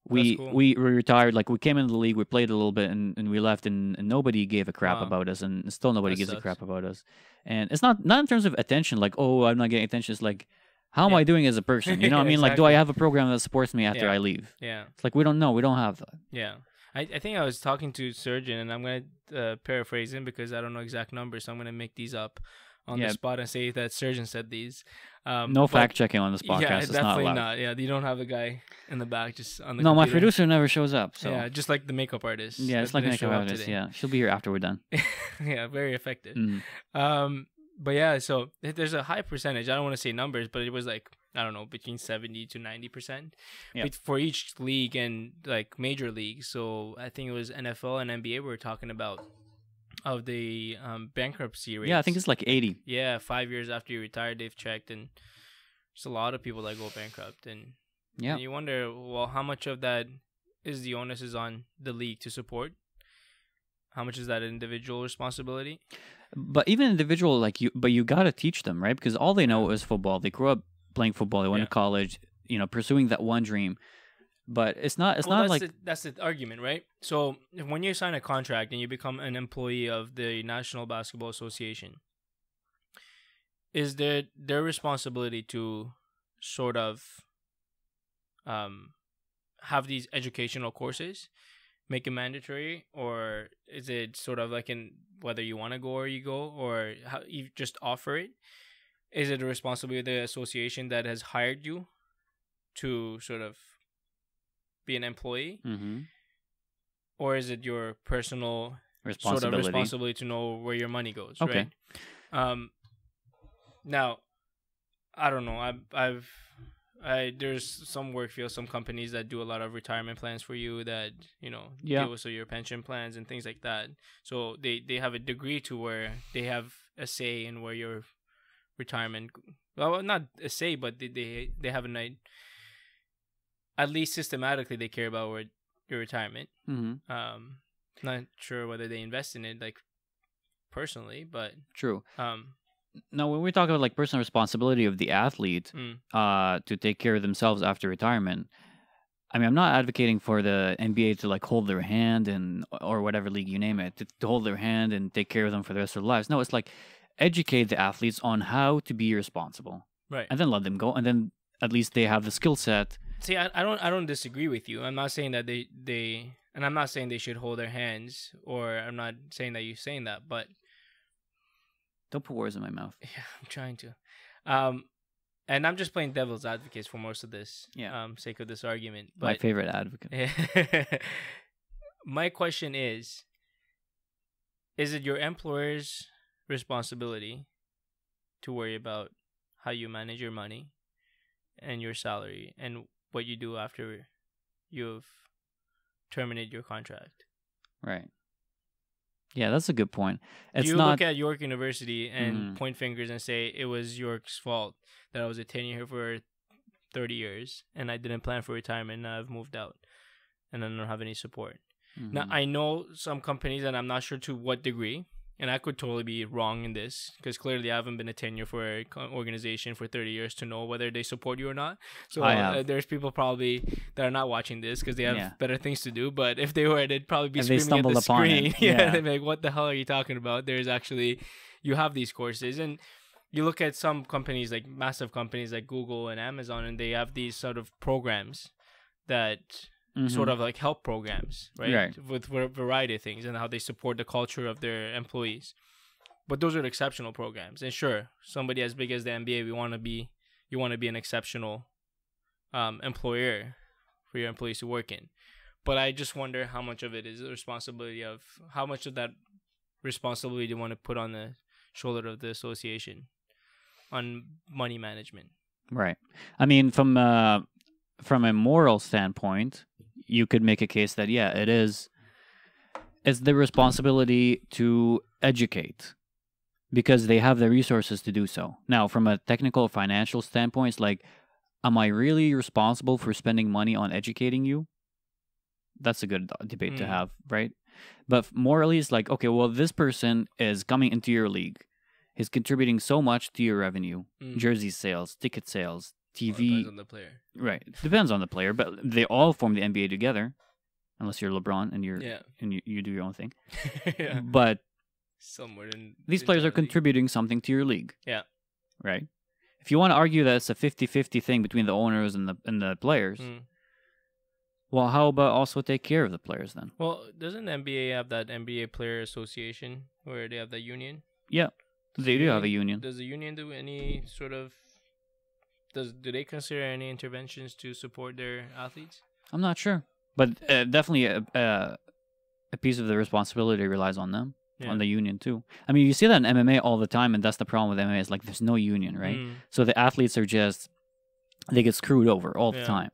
we retired. Like, we came into the league, we played a little bit, and we left, and nobody gave a crap about us, and still nobody gives a crap about us. And it's not in terms of attention. Like, oh, I'm not getting attention. It's like, how am I doing as a person? You know what I mean? Like, do I have a program that supports me after I leave? Yeah. It's like, we don't know. We don't have that. Yeah. I think I was talking to surgeon, and I'm gonna paraphrase him because I don't know exact numbers, so I'm gonna make these up on the spot and say that surgeon said these. No fact checking on this podcast. Yeah, it's definitely not allowed. not. Yeah, you don't have the guy in the back just on the No, my computer. producer never shows up. So Yeah, just like the makeup artist. yeah, it's that like didn't makeup show up artist. today. Yeah, she'll be here after we're done. Yeah, very effective. Mhm. But yeah, so there's a high percentage. I don't want to say numbers, but it was like, I don't know, between 70 to 90% for each league and like major leagues. So I think it was NFL and NBA we were talking about of the bankruptcy rates. Yeah, I think it's like 80. Yeah, 5 years after you retired, they've checked, and there's a lot of people that go bankrupt, and you wonder, well, how much of that is the onus is on the league to support? How much is that individual responsibility? But even individual, like you gotta teach them, right? Because all they know is football. They grew up playing football. They went to college, pursuing that one dream. But it's not. That's the argument, right? So when you sign a contract and you become an employee of the National Basketball Association, is there their responsibility to sort of have these educational courses, make it mandatory, or is it sort of like in whether you want to go or you go, or how you just offer it? Is it a responsibility of the association that has hired you to sort of be an employee, or is it your personal sort of responsibility to know where your money goes? Okay. Right. Now, I don't know. There's some work fields, some companies that do a lot of retirement plans for you that deal with your pension plans and things like that. So they have a degree to where they have a say in where your retirement. Well, not a say, but they have a night. At least systematically, they care about your retirement. Not sure whether they invest in it, like personally, but true. Now, when we talk about like personal responsibility of the athlete to take care of themselves after retirement, I mean, I'm not advocating for the NBA to like hold their hand or whatever league you name it to hold their hand and take care of them for the rest of their lives. No, it's like educate the athletes on how to be responsible, right, and then let them go, and then at least they have the skill set. See, I don't disagree with you. I'm not saying that and I'm not saying they should hold their hands, or I'm not saying that you're saying that, but don't put words in my mouth. Yeah, I'm trying to. And I'm just playing devil's advocate for most of this, sake of this argument. But my favorite advocate. My question is it your employer's responsibility to worry about how you manage your money and your salary and what you do after you've terminated your contract? Right. Yeah, that's a good point. Do you look at York University and point fingers and say it was York's fault that I was a tenure here for 30 years and I didn't plan for retirement and I've moved out and I don't have any support? Now, I know some companies, and I'm not sure to what degree, and I could totally be wrong in this because clearly I haven't been a tenure for an organization for 30 years to know whether they support you or not. So there's people probably that are not watching this because they have better things to do. But if they were, they'd probably be screaming at the screen. They'd be like, what the hell are you talking about? There's actually, you have these courses. And you look at some companies, like massive companies like Google and Amazon, and they have these sort of programs that sort of like help programs, right? With a variety of things and how they support the culture of their employees. But those are exceptional programs. And sure, somebody as big as the NBA, you want to be an exceptional employer for your employees to work in. But I just wonder how much of it is the responsibility of, how much of that responsibility do you want to put on the shoulder of the association on money management? Right. I mean, from a moral standpoint, you could make a case that, it's the responsibility to educate because they have the resources to do so. Now, from a technical financial standpoint, it's like, am I really responsible for spending money on educating you? That's a good debate to have, right? But morally, it's like, okay, well, this person is coming into your league. He's contributing so much to your revenue, jersey sales, ticket sales, TV. Depends on the player. Right. Depends on the player, but they all form the NBA together, unless you're LeBron and you do your own thing. But somewhere these players are contributing something to your league. Yeah. Right. If you want to argue that it's a 50-50 thing between the owners and the players, Well, how about also take care of the players then? Well, doesn't the NBA have that NBA Player Association where they have that union? Yeah, they do have a union. Does the union do any sort of do they consider any interventions to support their athletes? I'm not sure, but definitely a piece of the responsibility relies on them, on the union too. I mean, you see that in MMA all the time, and that's the problem with MMA is like there's no union, right? So the athletes are just they get screwed over all the time,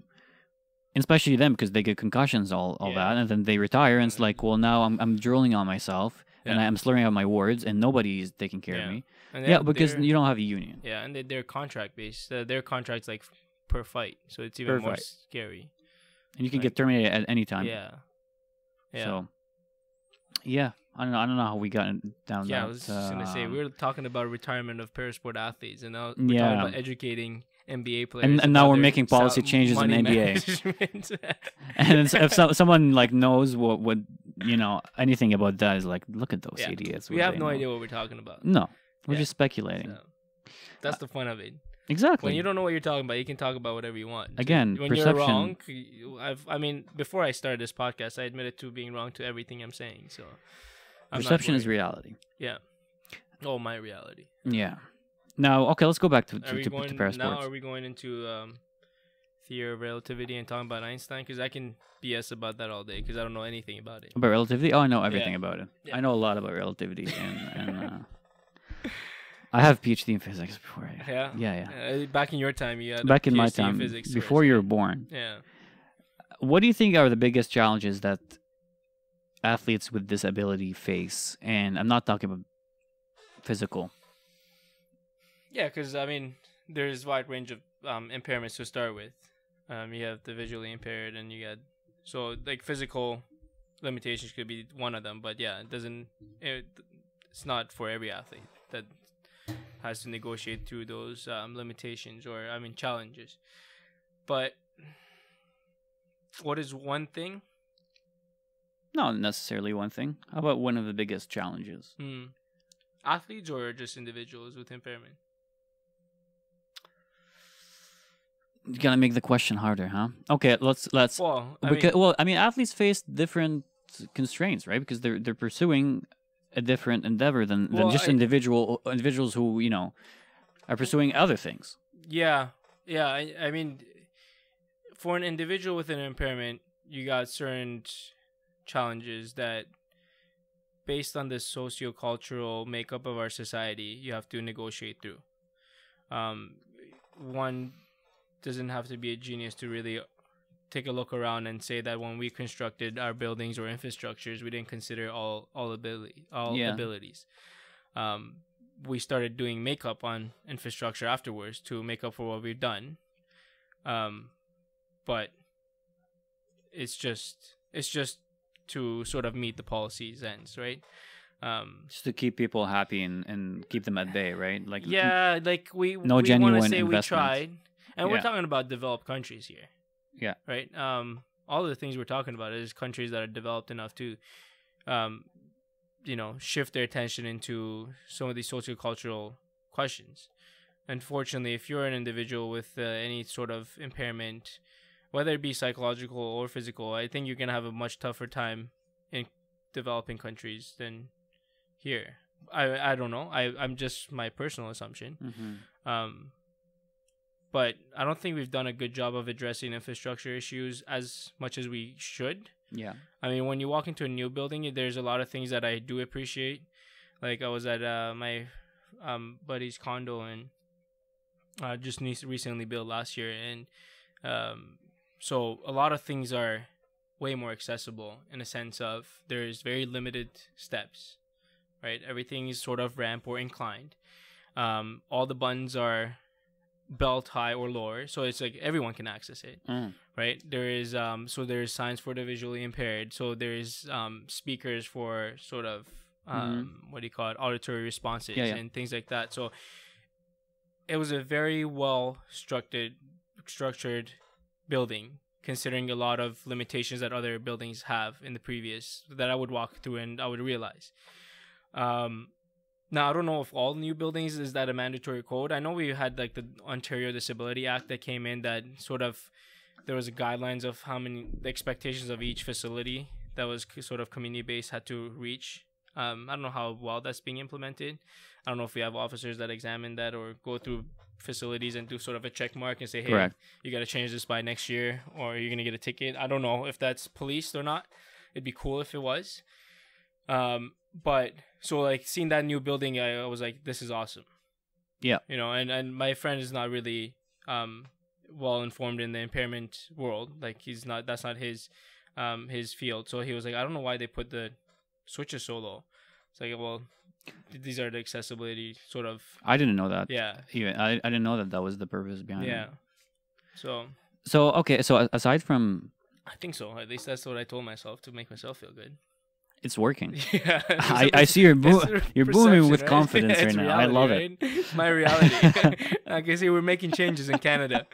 and especially them because they get concussions, all that, and then they retire, and it's like, well, now I'm drooling on myself, and I'm slurring out my words, and nobody's taking care of me. And because you don't have a union. Yeah, and they're contract based. Their contract's like per fight, so it's even more scary. And you can get terminated at any time. Yeah. So, yeah, I don't know how we got down. Yeah, that, I was just gonna say we were talking about retirement of parasport athletes, and now we're talking about educating NBA players. And now we're making policy changes in NBA. And if someone like knows what anything about that is like, look at those idiots. We have no idea what we're talking about. No, we're just speculating. So, that's the fun of it. Exactly. When you don't know what you're talking about, you can talk about whatever you want. Again, when perception. you're wrong, I mean, before I started this podcast, I admitted to being wrong to everything I'm saying. So, perception is reality. Yeah. Oh, my reality. Yeah. Now, okay, let's go back to parasports. Now, are we going into theory of relativity and talking about Einstein? Because I can BS about that all day because I don't know anything about it. About relativity? Oh, I know everything about it. Yeah. I know a lot about relativity and I have PhD in physics before. Yeah. Back in your time, you had back in PhD my time, in physics before you were born. Yeah. What do you think are the biggest challenges that athletes with disability face? And I'm not talking about physical. Yeah, because I mean, there's a wide range of impairments to start with. You have the visually impaired, and you got like physical limitations could be one of them. But yeah, it's not for every athlete that has to negotiate through those limitations or challenges. But what is one thing? Not necessarily one thing. How about one of the biggest challenges? Athletes or just individuals with impairment? You gotta make the question harder, huh? Okay, let's. Well, athletes face different constraints, right? Because they're pursuing a different endeavor than just individuals who are pursuing other things. Yeah. I mean, for an individual with an impairment, you got certain challenges that, based on the sociocultural makeup of our society, you have to negotiate through. One doesn't have to be a genius to really take a look around and say that when we constructed our buildings or infrastructures, we didn't consider all abilities. We started doing makeup on infrastructure afterwards to make up for what we've done. But it's just to sort of meet the policy's ends, right? Just to keep people happy and keep them at bay, right? Like we genuine want to say investment. we tried, and we're talking about developed countries here. Yeah. Right. All the things we're talking about is countries that are developed enough to, shift their attention into some of these sociocultural questions. Unfortunately, if you're an individual with any sort of impairment, whether it be psychological or physical, I think you're gonna have a much tougher time in developing countries than here. I don't know. I'm just my personal assumption. Mm-hmm. But I don't think we've done a good job of addressing infrastructure issues as much as we should. Yeah. I mean, when you walk into a new building, there's a lot of things that I do appreciate. Like I was at my buddy's condo and just recently built last year, and so a lot of things are way more accessible in a sense of there's very limited steps, right? Everything is sort of ramp or inclined. All the buttons are belt high or lower, so it's like everyone can access it, right? There is there's signs for the visually impaired, so there's speakers for sort of what do you call it, auditory responses and things like that. So it was a very well structured building, considering a lot of limitations that other buildings have in the previous that I would walk through and I would realize. Now, I don't know if all new buildings is that a mandatory code. I know we had like the Ontario Disability Act that came in that sort of there was guidelines of how many the expectations of each facility that was sort of community based had to reach. I don't know how well that's being implemented. I don't know if we have officers that examine that or go through facilities and do sort of a check mark and say, hey, Correct. you got to change this by next year or you're going to get a ticket. I don't know if that's policed or not. It'd be cool if it was. But so like seeing that new building, I was like, this is awesome. Yeah. You know, and my friend is not really well informed in the impairment world. Like that's not his field. So he was like, I don't know why they put the switches so low. It's like, well, these are the accessibility sort of. I didn't know that. Yeah. Even I didn't know that was the purpose behind it. Yeah. So okay. So aside from, I think so. At least that's what I told myself to make myself feel good. it's working. Yeah. I see you're booming with right? confidence right It's now. reality, I love right? it. It's my reality. Like I see, we're making changes in Canada.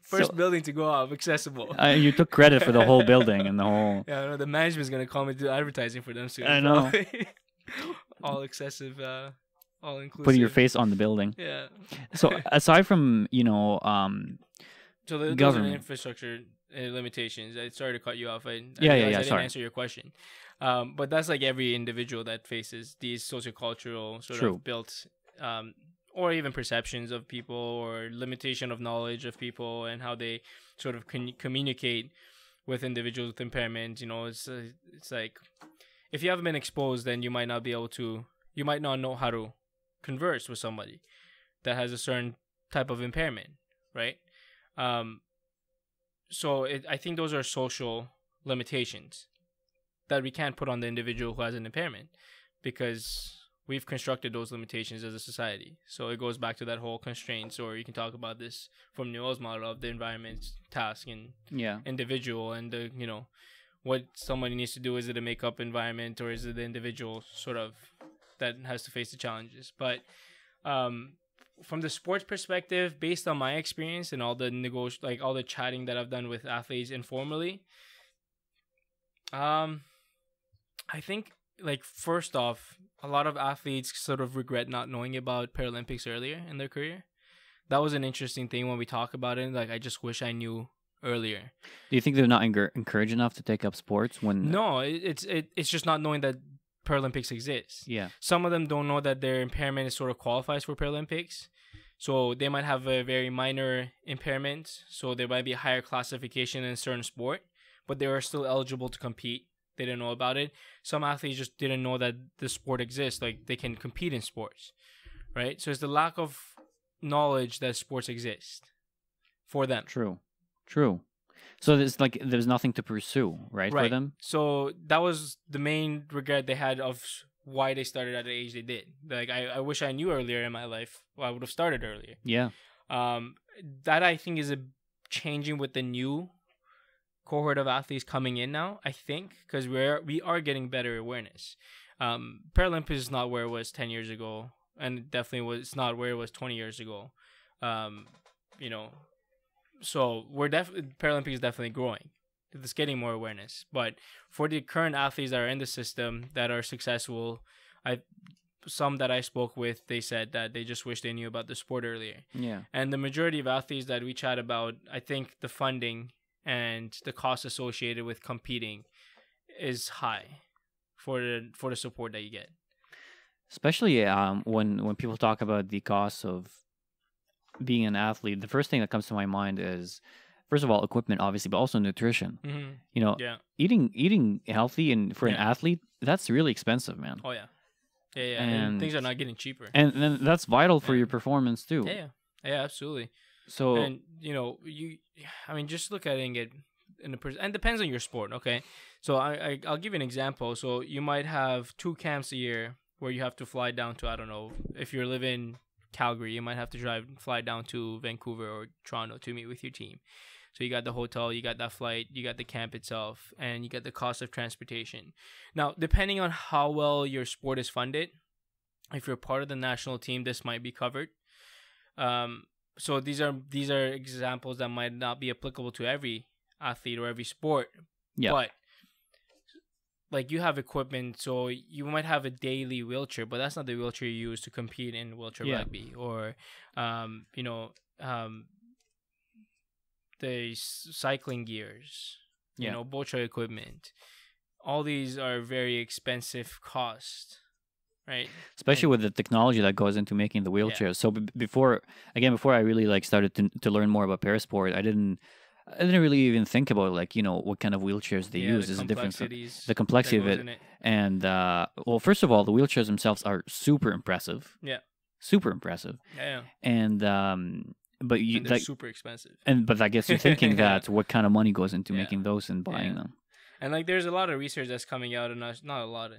First building to go up, accessible. You took credit for the whole building and the whole. Yeah, I know the management's gonna call me to do advertising for them soon. I know. All excessive, all inclusive. Putting your face on the building. Yeah. So aside from So those are government infrastructure limitations. I sorry to cut you off. I didn't sorry. answer your question. But that's like every individual that faces these sociocultural sort True. of built, or even perceptions of people or limitation of knowledge of people and how they sort of communicate with individuals with impairment. You know, it's like if you haven't been exposed, then you might not know how to converse with somebody that has a certain type of impairment, right? So I think those are social limitations that we can't put on the individual who has an impairment because we've constructed those limitations as a society. So it goes back to that whole constraints, or you can talk about this from Newell's model of the environment, task, and individual, and the, you know, what somebody needs to do. Is it a make-up environment, or is it the individual sort of that has to face the challenges? But from the sports perspective, based on my experience and all the all the chatting that I've done with athletes informally, I think, like, first off, a lot of athletes sort of regret not knowing about Paralympics earlier in their career. That was an interesting thing when we talk about it. Like, I just wish I knew earlier. Do you think they're not encouraged enough to take up sports when? No, it's just not knowing that Paralympics exists. Yeah. Some of them don't know that their impairment sort of qualifies for Paralympics. So they might have a very minor impairment. So there might be a higher classification in a certain sport, but they are still eligible to compete. They didn't know about it. Some athletes just didn't know that the sport exists. Like, they can compete in sports, right? So it's the lack of knowledge that sports exist for them. True. So there's nothing to pursue, right, for them? So that was the main regret they had of why they started at the age they did. Like, I wish I knew earlier in my life. Well, I would have started earlier. Yeah. That I think is changing with the new cohort of athletes coming in now, I think, because we are getting better awareness. Paralympics is not where it was 10 years ago, and it's not where it was 20 years ago. You know, so Paralympics is definitely growing. It's getting more awareness. But for the current athletes that are in the system that are successful, some that I spoke with, they said that they just wish they knew about the sport earlier. Yeah. And the majority of athletes that we chat about, I think the funding and the cost associated with competing is high for the support that you get. Especially when people talk about the cost of being an athlete, the first thing that comes to my mind is, first of all, equipment, obviously, but also nutrition. Mm-hmm. You know, eating healthy and for an athlete, that's really expensive, man. Oh yeah, yeah. And things are not getting cheaper. And then that's vital for your performance too. Yeah, absolutely. So, and you know, just look at it and get and it depends on your sport. Okay, so I'll give you an example. So you might have 2 camps a year where you have to fly down to, I don't know, if you're living Calgary, you might have to fly down to Vancouver or Toronto to meet with your team. So you got the hotel, you got that flight, you got the camp itself, and you got the cost of transportation. Now, depending on how well your sport is funded, if you're part of the national team, this might be covered. So these are examples that might not be applicable to every athlete or every sport. Yeah. But like, you have equipment, so you might have a daily wheelchair, but that's not the wheelchair you use to compete in wheelchair rugby, or cycling gears, you Yeah. know, boat show equipment. All these are very expensive cost, right? Especially And with the technology that goes into making the yeah, wheelchairs. So before I really like started to learn more about Parasport, I didn't really even think about like, you know, what kind of wheelchairs they yeah, use. the Is it different from complexities the that complexity of goes it? in it. And well, first of all, the wheelchairs themselves are super impressive. Yeah, Super impressive. yeah, And but you and they're like super expensive. but I guess you're thinking Yeah. that what kind of money goes into Yeah. making those and buying Yeah. them. And like, there's a lot of research that's coming out, and not a lot.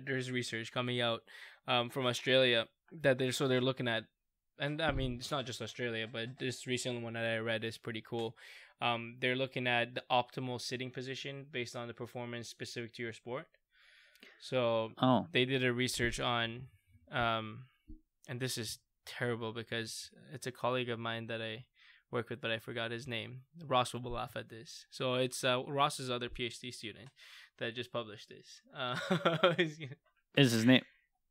There's research coming out from Australia that they're looking at, and I mean it's not just Australia, but this recent one that I read is pretty cool. They're looking at the optimal sitting position based on the performance specific to your sport. So Oh, they did a research on, and this is terrible because it's a colleague of mine that I work with, but I forgot his name. Ross will laugh at this. So it's Ross's other PhD student that just published this. is his name?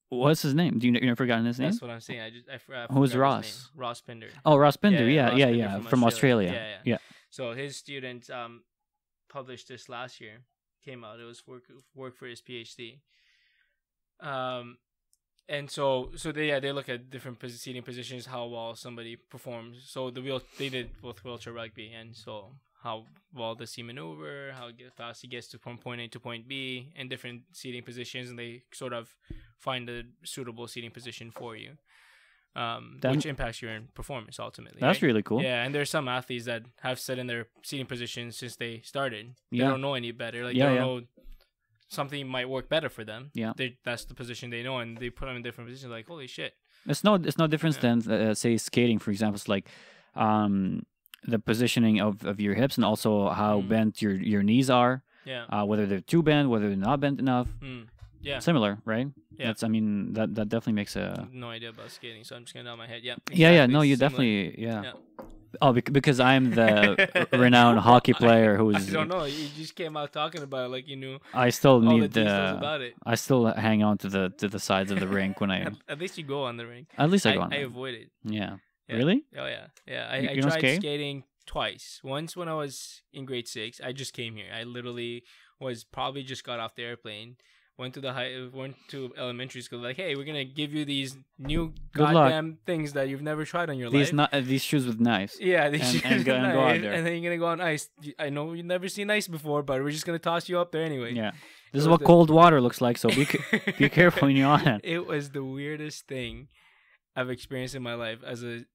What's his name? Do you never forgotten his name? That's what I'm saying. I forgot Who's his Ross? name. Ross Pinder. Oh, Ross Pinder. Ross Yeah, Pinder from Australia. Yeah. Yeah. So his student published this last year. Came out. It was work for his PhD. And so they look at different seating positions, how well somebody performs. So they did both wheelchair rugby, and so how well does he maneuver, how fast he gets from point A to point B, in different seating positions, and they sort of find a suitable seating position for you, which impacts your performance ultimately. That's right? really cool. Yeah, and there's some athletes that have sat in their seating positions since they started. They Yeah. don't know any better. Like Yeah, they don't yeah. know something might work better for them. Yeah. That's the position they know, and they put them in different positions. Like, holy shit. It's no difference than say skating, for example. It's like the positioning of your hips and also how bent your knees are. Yeah. Whether they're too bent, whether they're not bent enough. Yeah. Similar, right? Yeah. That definitely makes a. No idea about skating, so I'm just gonna nod my head. Yeah. Yeah. No, exactly, you similar. definitely. Yeah. Yeah. Oh, because I'm the renowned hockey player who's. I don't know. You just came out talking about it like you knew I still all the need details about it. I still hang on to the sides of the rink when I. At least you go on the rink. At least I go on. I there. avoid it. Yeah. Yeah. Really? Oh yeah. Yeah. I You don't tried skate? skating twice. Once when I was in grade 6. I just came here. I literally was probably just got off the airplane. Went to elementary school. Like, hey, we're gonna give you these new Good goddamn things that you've never tried on your life. These shoes with knives. Yeah, and go out there. and then you're gonna go on ice. I know you've never seen ice before, but we're just gonna toss you up there anyway. Yeah. This is what cold water looks like. So be careful when you're on it. It was the weirdest thing I've experienced in my life as a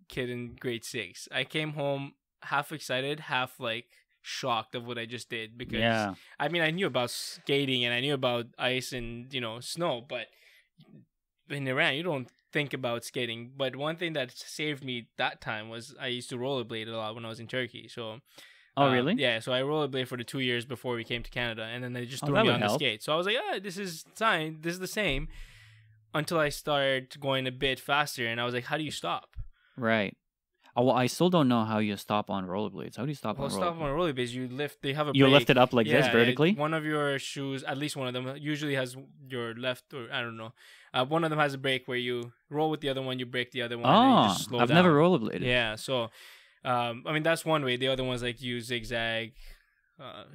kid in grade 6. I came home half excited, half like shocked of what I just did because I mean I knew about skating and I knew about ice and snow, but in Iran you don't think about skating. But one thing that saved me that time was I used to rollerblade a lot when I was in Turkey. So oh really? Yeah, so I rollerbladed for the 2 years before we came to Canada, and then they just threw that me would on the help. skate. So I was like, this is fine, this is the same, until I started going a bit faster, and I was like, how do you stop? Right. Oh, well, I still don't know how you stop on rollerblades. How do you stop Well, on stop rollerblades? on rollerblades. You lift. They have a. You brake. lift it up like this Yeah, vertically? One of your shoes, at least one of them, usually has your left, or I don't know. One of them has a brake where you roll with the other one, you brake the other one, and you just slow I've down. never rollerbladed. Yeah, so, I mean that's one way. The other one's like you zigzag.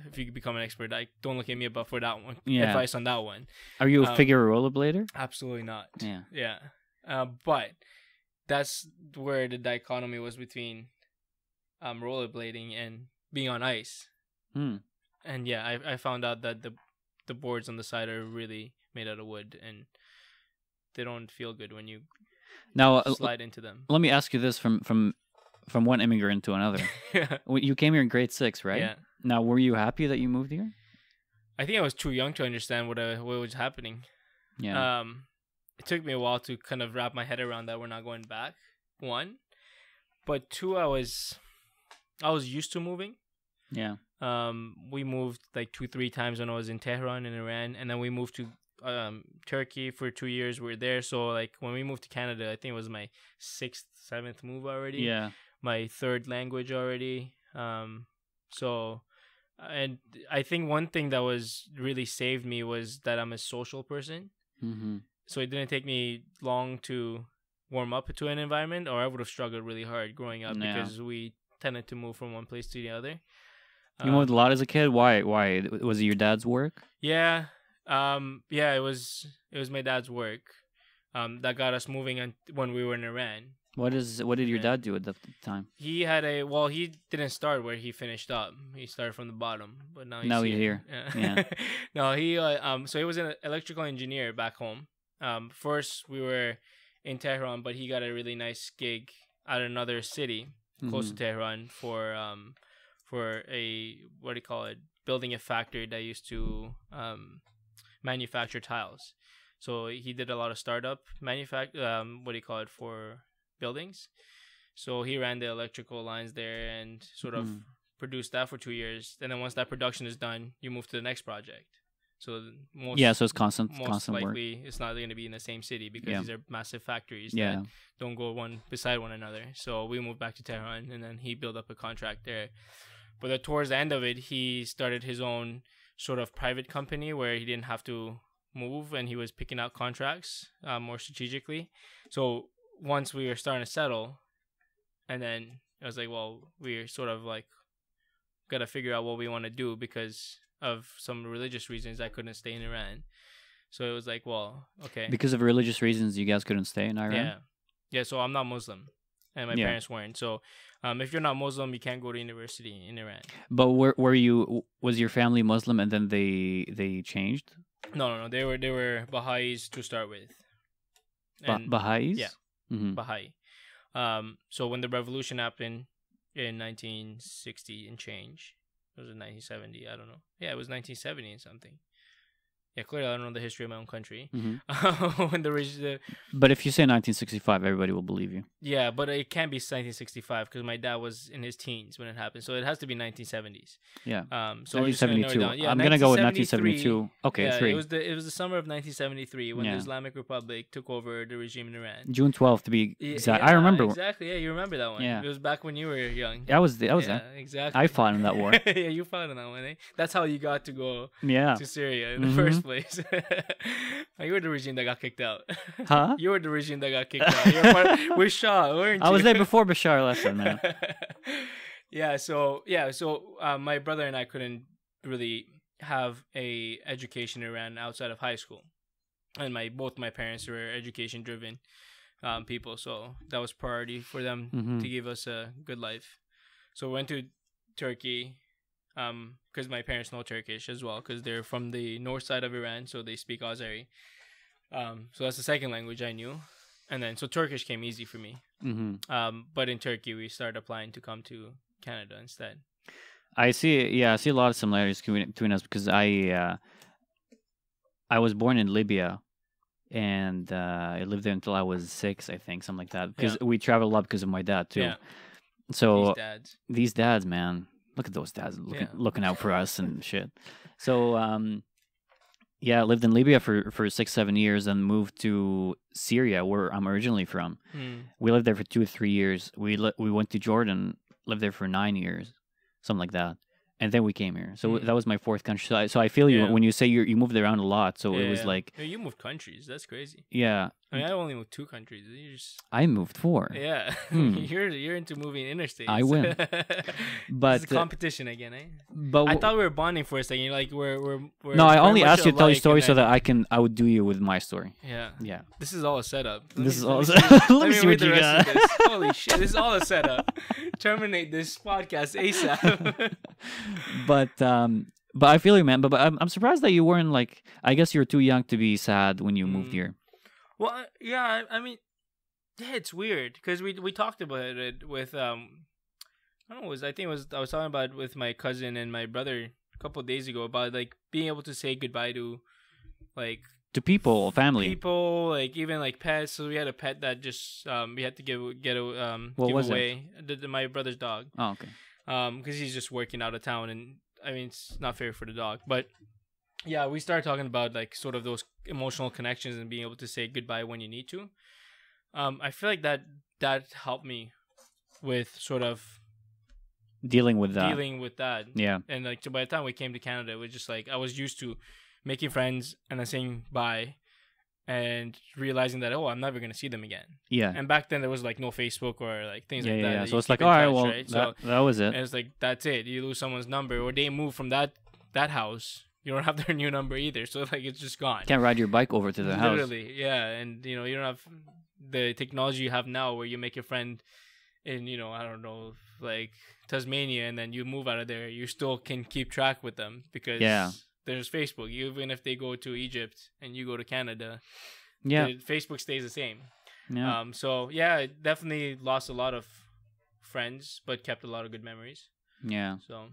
If you could become an expert, don't look at me about for that one. Yeah. Advice on that one. Are you a figure rollerblader? Absolutely not. Yeah. Yeah. But that's where the dichotomy was between rollerblading and being on ice. And yeah, I found out that the boards on the side are really made out of wood, and they don't feel good when you Now slide into them. let me ask you this from one immigrant to another. Yeah. You came here in grade 6, right? Yeah. Now, were you happy that you moved here? I think I was too young to understand what was happening. Yeah. It took me a while to kind of wrap my head around that we're not going back. One, but two, I was used to moving. Yeah. We moved like 2-3 times when I was in Tehran in Iran, and then we moved to Turkey for 2 years. We were there, so like when we moved to Canada, I think it was my 6th, 7th move already. Yeah. My 3rd language already. So, and I think one thing that was really saved me was that I'm a social person. Mm-hmm. So it didn't take me long to warm up to an environment, or I would have struggled really hard growing up because we tended to move from one place to the other. You moved a lot as a kid. Why? Was it your dad's work? Yeah. Yeah, it was my dad's work. That got us moving when we were in Iran. What did your dad do at the time? He didn't start where he finished up. He started from the bottom, but now he's here. Yeah. No, so he was an electrical engineer back home. First we were in Tehran, but he got a really nice gig at another city close to Tehran for a, what do you call it, building a factory that used to manufacture tiles. So he did a lot of startup for buildings. So he ran the electrical lines there and sort of produced that for 2 years. And then once that production is done, you move to the next project. So so it's constant likely work. it's not going to be in the same city because these are massive factories Yeah. that don't go one beside one another. So we moved back to Tehran, and then he built up a contract there. But towards the end of it, he started his own sort of private company where he didn't have to move, and he was picking out contracts more strategically. So once we were starting to settle, and then I was like, well, we're sort of like got to figure out what we want to do because of some religious reasons I couldn't stay in Iran. So it was like, well, okay. Because of religious reasons, you guys couldn't stay in Iran? Yeah, so I'm not Muslim, and my parents weren't. So if you're not Muslim, you can't go to university in Iran. But was your family Muslim and then they changed? No. They were Baha'is to start with. Baha'is? Yeah. Baha'i. So when the revolution happened in 1960 and change, was it 1970? I don't know. Yeah, it was 1970 and something. Yeah, clearly I don't know the history of my own country. When But if you say 1965, everybody will believe you. Yeah, but it can't be 1965 because my dad was in his teens when it happened, so it has to be 1970s. Yeah. So 1972. Yeah, I'm gonna go with 1972. Okay, yeah, 3. It was the summer of 1973 when the Islamic Republic took over the regime in Iran. June 12th to be exact. Yeah, I remember exactly. Yeah, you remember that one. Yeah. It was back when you were young. I was there. Exactly. I fought in that war. Yeah, you fought in that one. Eh? That's how you got to go to Syria in the first place. You were the regime that got kicked out. Huh? You were the regime that got kicked out. You were part with Shah, weren't you? I was there before Bashar al-Assad, man. So my brother and I couldn't really have a education in Iran outside of high school, and both my parents were education driven people, so that was priority for them to give us a good life. So we went to Turkey. Because my parents know Turkish as well, because they're from the north side of Iran, so they speak Azeri. So that's the second language I knew, and then so Turkish came easy for me. But in Turkey, we started applying to come to Canada instead. I see a lot of similarities between us because I was born in Libya, and I lived there until I was 6, I think, something like that. Because we traveled a lot because of my dad too. Yeah. So these dads, man. Look at those dads looking out for us and shit. So, I lived in Libya for 6-7 years and moved to Syria, where I'm originally from. We lived there for 2 or 3 years. We went to Jordan, lived there for 9 years, something like that. And then we came here. So that was my 4th country. So I feel you when you say you moved around a lot. So it was like... You moved countries. That's crazy. Yeah. I mean, I only moved 2 countries. I moved 4. Yeah. You're into moving interstates. I win. But it's a competition again, eh? But I thought we were bonding for a second. You're like, we're no, I only asked you to tell your story so that I would do you with my story. Yeah. Yeah. This is all a setup. Let me see what you got. Holy shit. This is all a setup. Terminate this podcast ASAP. But I feel you, man. But I'm surprised that you weren't like. I guess you were too young to be sad when you moved here. Well, yeah. I mean, it's weird because we talked about it with I don't know. I was talking about it with my cousin and my brother a couple of days ago about like being able to say goodbye to like to people, family, like even like pets. So we had a pet that just we had to give away my brother's dog. Oh, okay. Because he's just working out of town, and I mean it's not fair for the dog. But yeah, we started talking about like sort of those emotional connections and being able to say goodbye when you need to. I feel like that helped me with sort of dealing with that. Yeah. And like so by the time we came to Canada, it was just like I was used to making friends and then saying bye, and realizing that, oh, I'm never gonna see them again. Yeah. And back then there was like no Facebook or like things like that. Yeah. that So you it's like, keep all in right, touch, well, right? that was it. And it's like that's it. You lose someone's number, or they move from that house. You don't have their new number either. So like it's just gone. Can't ride your bike over to the house. Literally, yeah. And you don't have the technology you have now, where you make a friend in I don't know, like Tasmania, and then you move out of there. You still can keep track with them because there's Facebook. Even if they go to Egypt and you go to Canada, Facebook stays the same. Yeah. So yeah, I definitely lost a lot of friends, but kept a lot of good memories. Yeah. So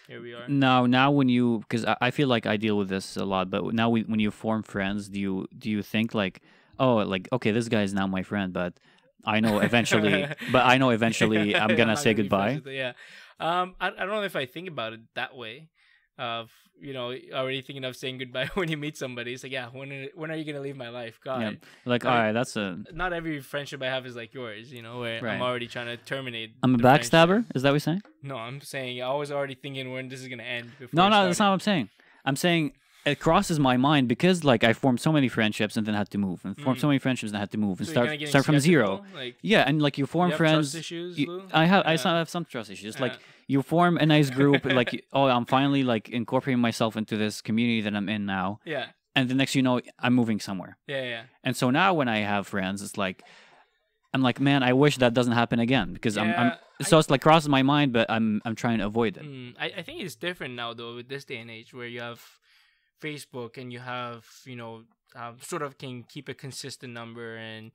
here we are. Now when you, because I feel like I deal with this a lot, but now when you form friends, do you think like, oh, like, okay, this guy is now my friend, but I know eventually, I'm gonna say goodbye. Yeah. I don't know if I think about it that way. Of already thinking of saying goodbye when you meet somebody. It's like, yeah, when are you gonna leave my life? God. Yeah. Like, all right, that's not every friendship I have is like yours. Where right. I'm already trying to terminate. I'm a backstabber. Is that what you're saying? No, I'm saying I was already thinking when this is gonna end. No, that's not what I'm saying. I'm saying it crosses my mind because like I formed so many friendships and then had to move, and formed so many friendships and had to move and start from zero. Like, yeah, and like you form friends. Trust issues, I have some trust issues. Like you form a nice group, like I'm finally like incorporating myself into this community that I'm in now. Yeah. And the next you know, I'm moving somewhere. Yeah. And so now when I have friends, it's like I'm like, man, I wish that doesn't happen again because it's like crosses my mind, but I'm trying to avoid it. I think it's different now though with this day and age where you have Facebook and you have sort of can keep a consistent number, and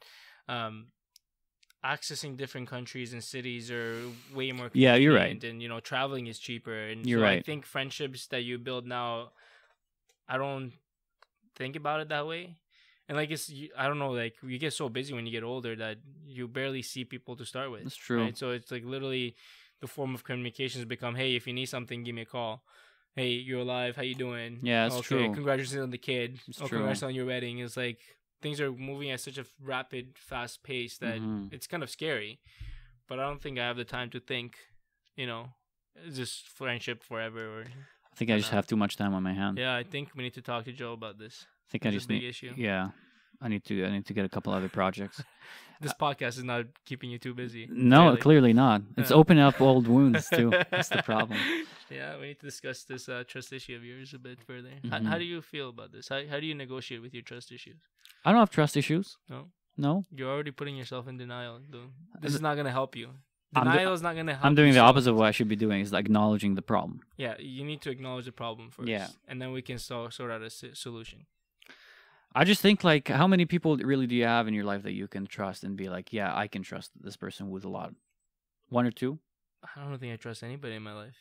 accessing different countries and cities are way more convenient. Yeah, you're right. And traveling is cheaper, and you're right. I think friendships that you build now, I don't think about it that way. And like I don't know, like you get so busy when you get older that you barely see people to start with. That's true. Right? So it's like literally the form of communication has become, hey, if you need something, give me a call. Hey, you're alive. How you doing? Yeah, that's true. Congratulations on the kid. True. Congrats on your wedding. It's like things are moving at such a rapid, fast pace that it's kind of scary. But I don't think I have the time to think, just friendship forever. Or I think I just have too much time on my hands. Yeah, I think we need to talk to Joe about this. I think I just need. Issue. Yeah, I need to get a couple other projects. This podcast is not keeping you too busy. No, clearly not. It's opening up old wounds too. That's the problem. Yeah, we need to discuss this trust issue of yours a bit further. How do you feel about this? How do you negotiate with your trust issues? I don't have trust issues. No. You're already putting yourself in denial, though. This is not going to help you. Denial is not going to help. I'm doing the opposite of what I should be doing, is like acknowledging the problem. Yeah, you need to acknowledge the problem first. Yeah. And then we can sort out a solution. I just think, like, how many people really do you have in your life that you can trust and be like, yeah, I can trust this person with a lot? One or two? I don't think I trust anybody in my life.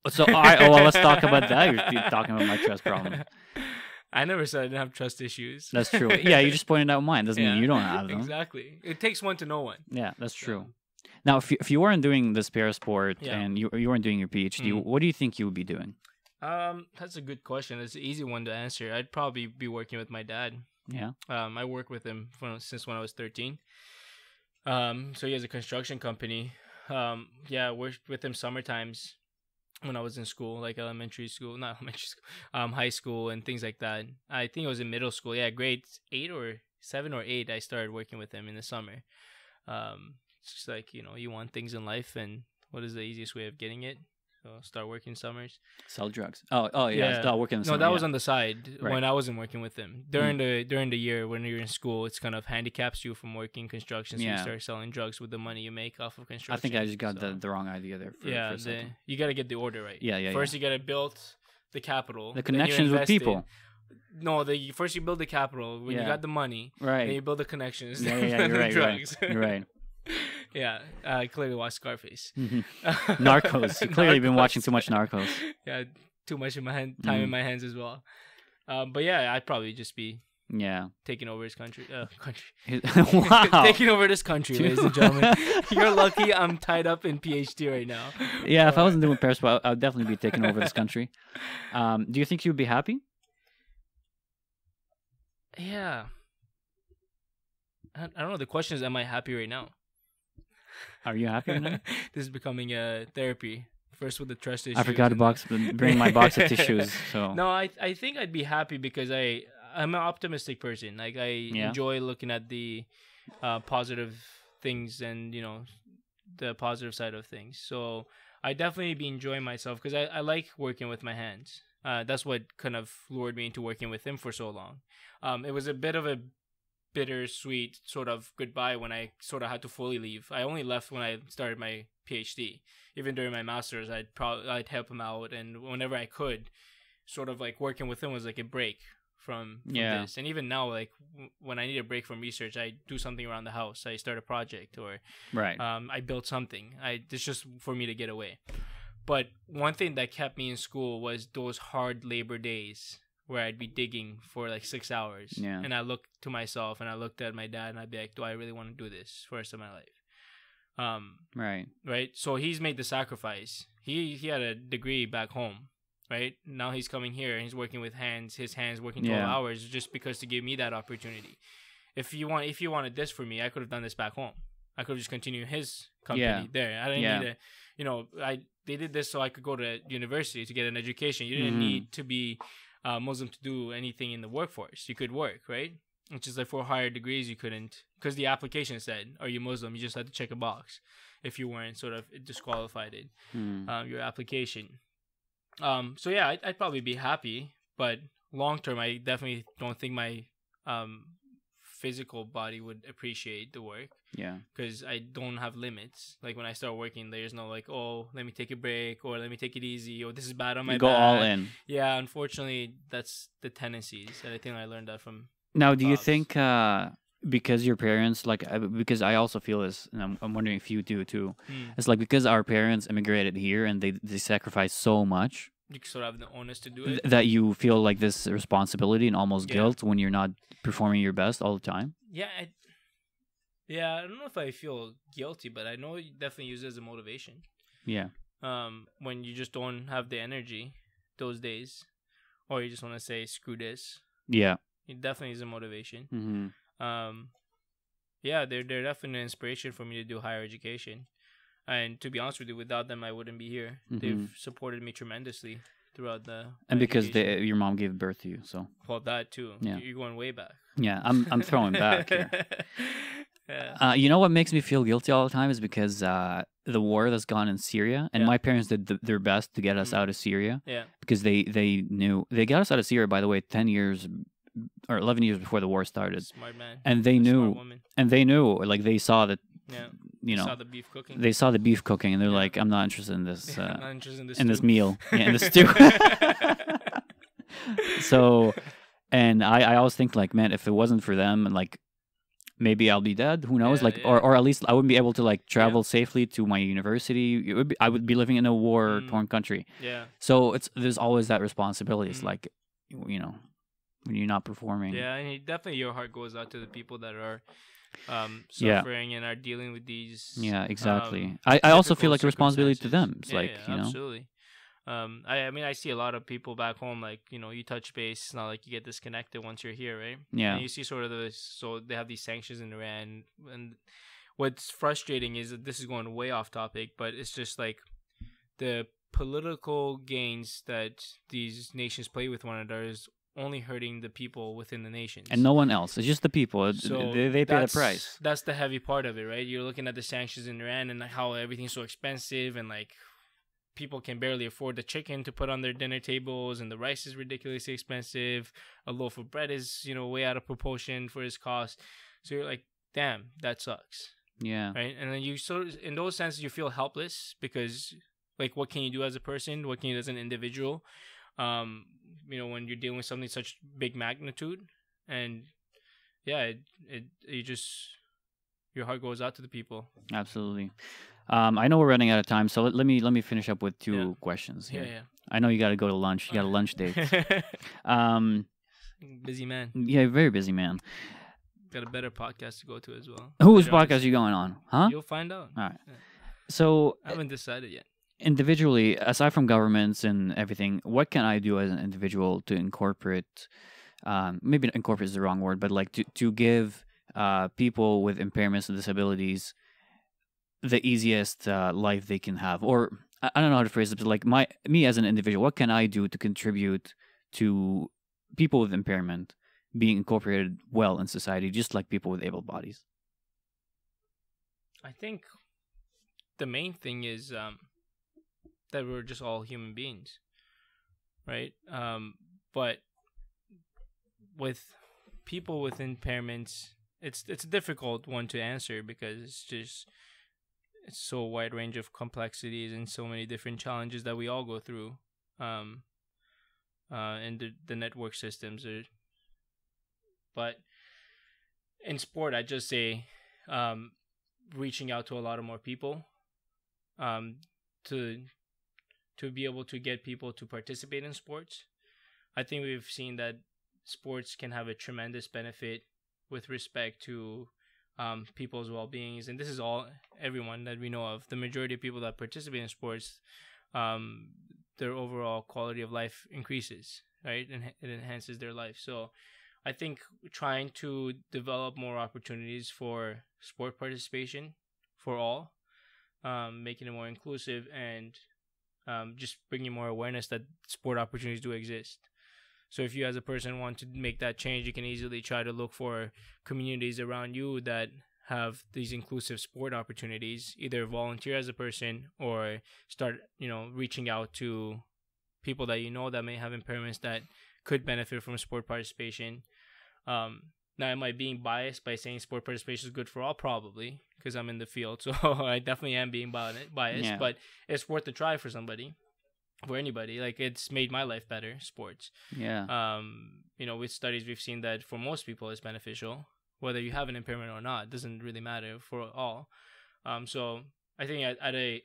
So, let's talk about that. You're talking about my trust problem. I never said I didn't have trust issues. That's true. Yeah, you just pointed out mine. Doesn't mean you don't have them. Exactly. It takes one to know one. Yeah, that's true. Now, if you weren't doing this Parasport and you weren't doing your PhD, what do you think you would be doing? That's a good question. It's an easy one to answer. I'd probably be working with my dad. Yeah. I work with him since when I was 13. So he has a construction company. I worked with him summer times when I was in school, like not elementary school, high school and things like that. I think it was in middle school. Yeah, grade 8 or 7 or 8, I started working with him in the summer. It's just like, you want things in life, and what is the easiest way of getting it? So start working summers. Sell drugs. Oh yeah. Start working. No, that was on the side when I wasn't working with him. During the year when you're in school, it's kind of handicaps you from working construction. So you start selling drugs with the money you make off of construction. I think I just got the wrong idea there. You got to get the order right. Yeah. First, you got to build the capital, the connections with people. First you build the capital when you got the money. Right. Then you build the connections. Yeah. You're right. Drugs. You're right. Yeah, I clearly watched Scarface. Narcos. You clearly been watching too much Narcos. Yeah, too much in my time in my hands as well. But yeah, I'd probably just be taking over his country. Wow. Taking over this country, ladies and gentlemen. You're lucky I'm tied up in PhD right now. Yeah, if I wasn't doing Parasport, I would definitely be taking over this country. Do you think you would be happy? Yeah. I don't know. The question is, am I happy right now? Are you happy right now? This is becoming a therapy. First with the trust issues. I forgot to bring my box of tissues. So no, I think I'd be happy because I I'm an optimistic person. Like I enjoy looking at the positive things and the positive side of things. So I definitely be enjoying myself because I like working with my hands. That's what kind of lured me into working with him for so long. It was a bit of a bittersweet sort of goodbye when I sort of had to fully leave. I only left when I started my PhD. Even during my master's, I'd help him out, and whenever I could, sort of like working with him was like a break from this. And even now, like when I need a break from research, I do something around the house. I start a project, or I build something. It's just for me to get away. But one thing that kept me in school was those hard labor days where I'd be digging for like 6 hours. Yeah. And I looked to myself and I looked at my dad and I'd be like, do I really want to do this for the rest of my life? Right. So he's made the sacrifice. He had a degree back home, right? Now he's coming here and he's working with his hands working 12 hours just because to give me that opportunity. If you wanted this for me, I could have done this back home. I could have just continued his company there. I didn't need to, they did this so I could go to university to get an education. You didn't need to be Muslim to do anything in the workforce. You could work, right? Which is like for higher degrees, you couldn't, because the application said, "Are you Muslim?" You just had to check a box. If you weren't, sort of disqualified your application. So yeah, I'd probably be happy, but long term, I definitely don't think my physical body would appreciate the work. Yeah, because I don't have limits. Like when I start working, there's no like, oh, let me take a break, or let me take it easy, or this is bad on my back. Go all in. Yeah, unfortunately, that's the tendencies, and I think I learned that from. Now, do you think because your parents, like, because I also feel this, and I'm wondering if you do too, it's like because our parents immigrated here and they sacrificed so much. You sort of have the onus to do it. That you feel like this responsibility and almost guilt when you're not performing your best all the time? Yeah, I don't know if I feel guilty, but I know you definitely use it as a motivation. Yeah. When you just don't have the energy those days, or you just want to say, screw this. Yeah. It definitely is a motivation. Mm-hmm. Yeah, they're definitely an inspiration for me to do higher education. And to be honest with you, without them, I wouldn't be here. Mm-hmm. They've supported me tremendously throughout the and because your mom gave birth to you, so well, that too. Yeah, you're going way back. Yeah, I'm throwing back here. Yeah. You know what makes me feel guilty all the time is because the war that's gone in Syria, and my parents did their best to get us out of Syria. Yeah, because they knew they got us out of Syria. By the way, 10 years or 11 years before the war started. Smart man. And they knew, like they saw that. Yeah. Saw the beef cooking. They saw the beef cooking, and they're like, "I'm not interested in this. I'm not interested in this meal, in this stew." So, and I always think like, man, if it wasn't for them, and like, maybe I'll be dead. Who knows? Or at least I wouldn't be able to like travel safely to my university. I would be living in a war-torn country. Yeah. So there's always that responsibility. It's like, when you're not performing. Yeah, and definitely your heart goes out to the people that are. Suffering and are dealing with these. Yeah, exactly. I also feel like a responsibility to them. It's absolutely. I mean, I see a lot of people back home, like, you touch base. It's not like you get disconnected once you're here, right? Yeah. And you see sort of so they have these sanctions in Iran. And what's frustrating is that this is going way off topic, but it's just like the political gains that these nations play with one another is only hurting the people within the nations. And no one else. It's just the people. So they pay the price. That's the heavy part of it, right? You're looking at the sanctions in Iran and how everything's so expensive and like people can barely afford the chicken to put on their dinner tables and the rice is ridiculously expensive. A loaf of bread is, way out of proportion for its cost. So you're like, damn, that sucks. Yeah. Right? And then you sort of, in those senses, you feel helpless because like what can you do as a person? What can you do as an individual? When you're dealing with something such big magnitude, and your heart goes out to the people. Absolutely. I know we're running out of time, so let me finish up with two questions here. Yeah. I know you got to go to lunch. You got a lunch date. Busy man. Yeah, very busy man. Got a better podcast to go to as well. Whose podcast are you going on? Huh? You'll find out. All right. Yeah. So I haven't decided yet. Individually, aside from governments and everything, what can I do as an individual to incorporate, maybe incorporate is the wrong word, but like to give people with impairments and disabilities the easiest life they can have? Or I don't know how to phrase it, but like me as an individual, what can I do to contribute to people with impairment being incorporated well in society, just like people with able bodies? I think the main thing is that we're just all human beings, right? But with people with impairments, it's a difficult one to answer because it's so wide range of complexities and so many different challenges that we all go through. And the network systems are. But in sport, I just say reaching out to a lot of more people to be able to get people to participate in sports. I think we've seen that sports can have a tremendous benefit with respect to people's well-beings, and this is everyone that we know of. The majority of people that participate in sports, their overall quality of life increases, right? And it enhances their life. So I think trying to develop more opportunities for sport participation for all, making it more inclusive, and just bringing more awareness that sport opportunities do exist. So if you as a person want to make that change, you can easily try to look for communities around you that have these inclusive sport opportunities, either volunteer as a person or start, reaching out to people that that may have impairments that could benefit from sport participation. Now, am I being biased by saying sport participation is good for all? Probably, because I'm in the field, so I definitely am being biased. Yeah. But it's worth a try for anybody. Like, it's made my life better, sports. Yeah. With studies, we've seen that for most people it's beneficial. Whether you have an impairment or not, it doesn't really matter for all. So I think at a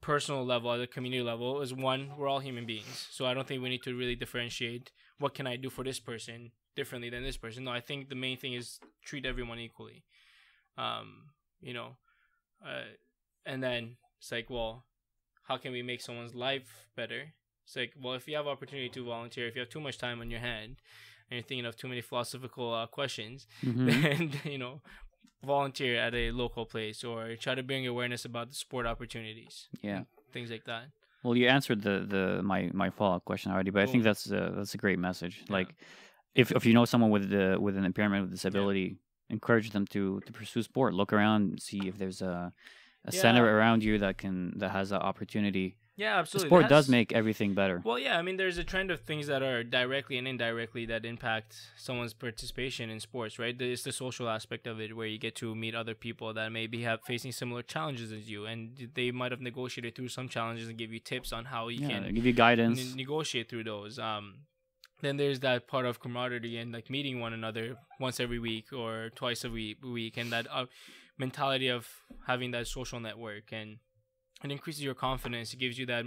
personal level, at a community level, is one, we're all human beings. So I don't think we need to really differentiate what can I do for this person differently than this person. No, I think the main thing is treat everyone equally. And then it's like, well, how can we make someone's life better? It's like, well, if you have opportunity to volunteer, if you have too much time on your hand and you're thinking of too many philosophical questions, then, volunteer at a local place or try to bring awareness about the sport opportunities. Yeah. Things like that. Well, you answered my follow-up question already, but cool. I think that's a great message. Yeah. Like, if you know someone with an impairment, with disability, encourage them to pursue sport. Look around, see if there's a center around you that has an opportunity. Yeah, absolutely. Sport does make everything better. Well, yeah, I mean, there's a trend of things that are directly and indirectly that impact someone's participation in sports, right? It's the social aspect of it, where you get to meet other people that maybe facing similar challenges as you, and they might have negotiated through some challenges and give you tips on how you can give you guidance, negotiate through those. Then there's that part of camaraderie and like meeting one another once every week or twice a week, and that mentality of having that social network, and it increases your confidence. It gives you that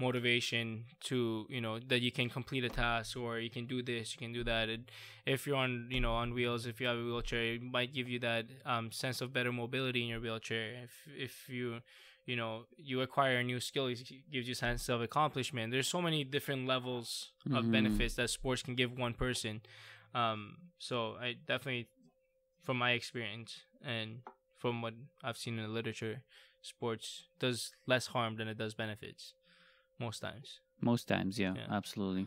motivation to, that you can complete a task, or you can do this, you can do that. If you're on wheels, if you have a wheelchair, it might give you that sense of better mobility in your wheelchair. If you acquire a new skill, it gives you a sense of accomplishment. There's so many different levels of benefits that sports can give one person. So I definitely, from my experience and from what I've seen in the literature, sports does less harm than it does benefits most times. Yeah, absolutely.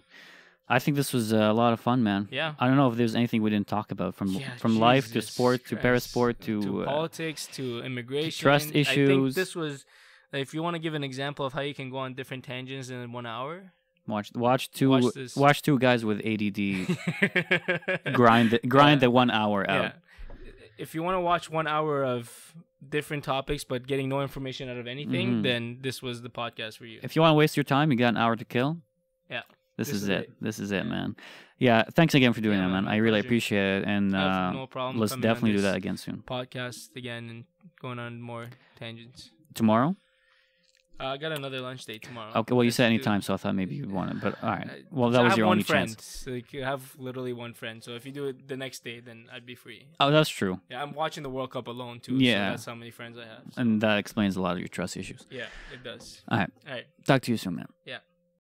I think this was a lot of fun, man. Yeah. I don't know if there's anything we didn't talk about, from life to sport to parasport to politics to immigration, to trust issues. I think this was, if you want to give an example of how you can go on different tangents in 1 hour, watch two guys with ADD grind the 1 hour out. Yeah. If you want to watch 1 hour of different topics but getting no information out of anything, then this was the podcast for you. If you want to waste your time, you got an hour to kill. Yeah. This is it. This is it, man. Yeah, thanks again for doing that, man. I really appreciate it, and no problem. Let's definitely do that again soon. Podcast again and going on more tangents. Tomorrow? I got another lunch date tomorrow. Okay, well, you said any time, so I thought maybe you wanted, but all right. Well, that was your only chance. So you have literally one friend. So if you do it the next day, then I'd be free. Oh, that's true. Yeah, I'm watching the World Cup alone too. Yeah. So that's how many friends I have. So. And that explains a lot of your trust issues. Yeah, it does. All right. Talk to you soon, man. Yeah.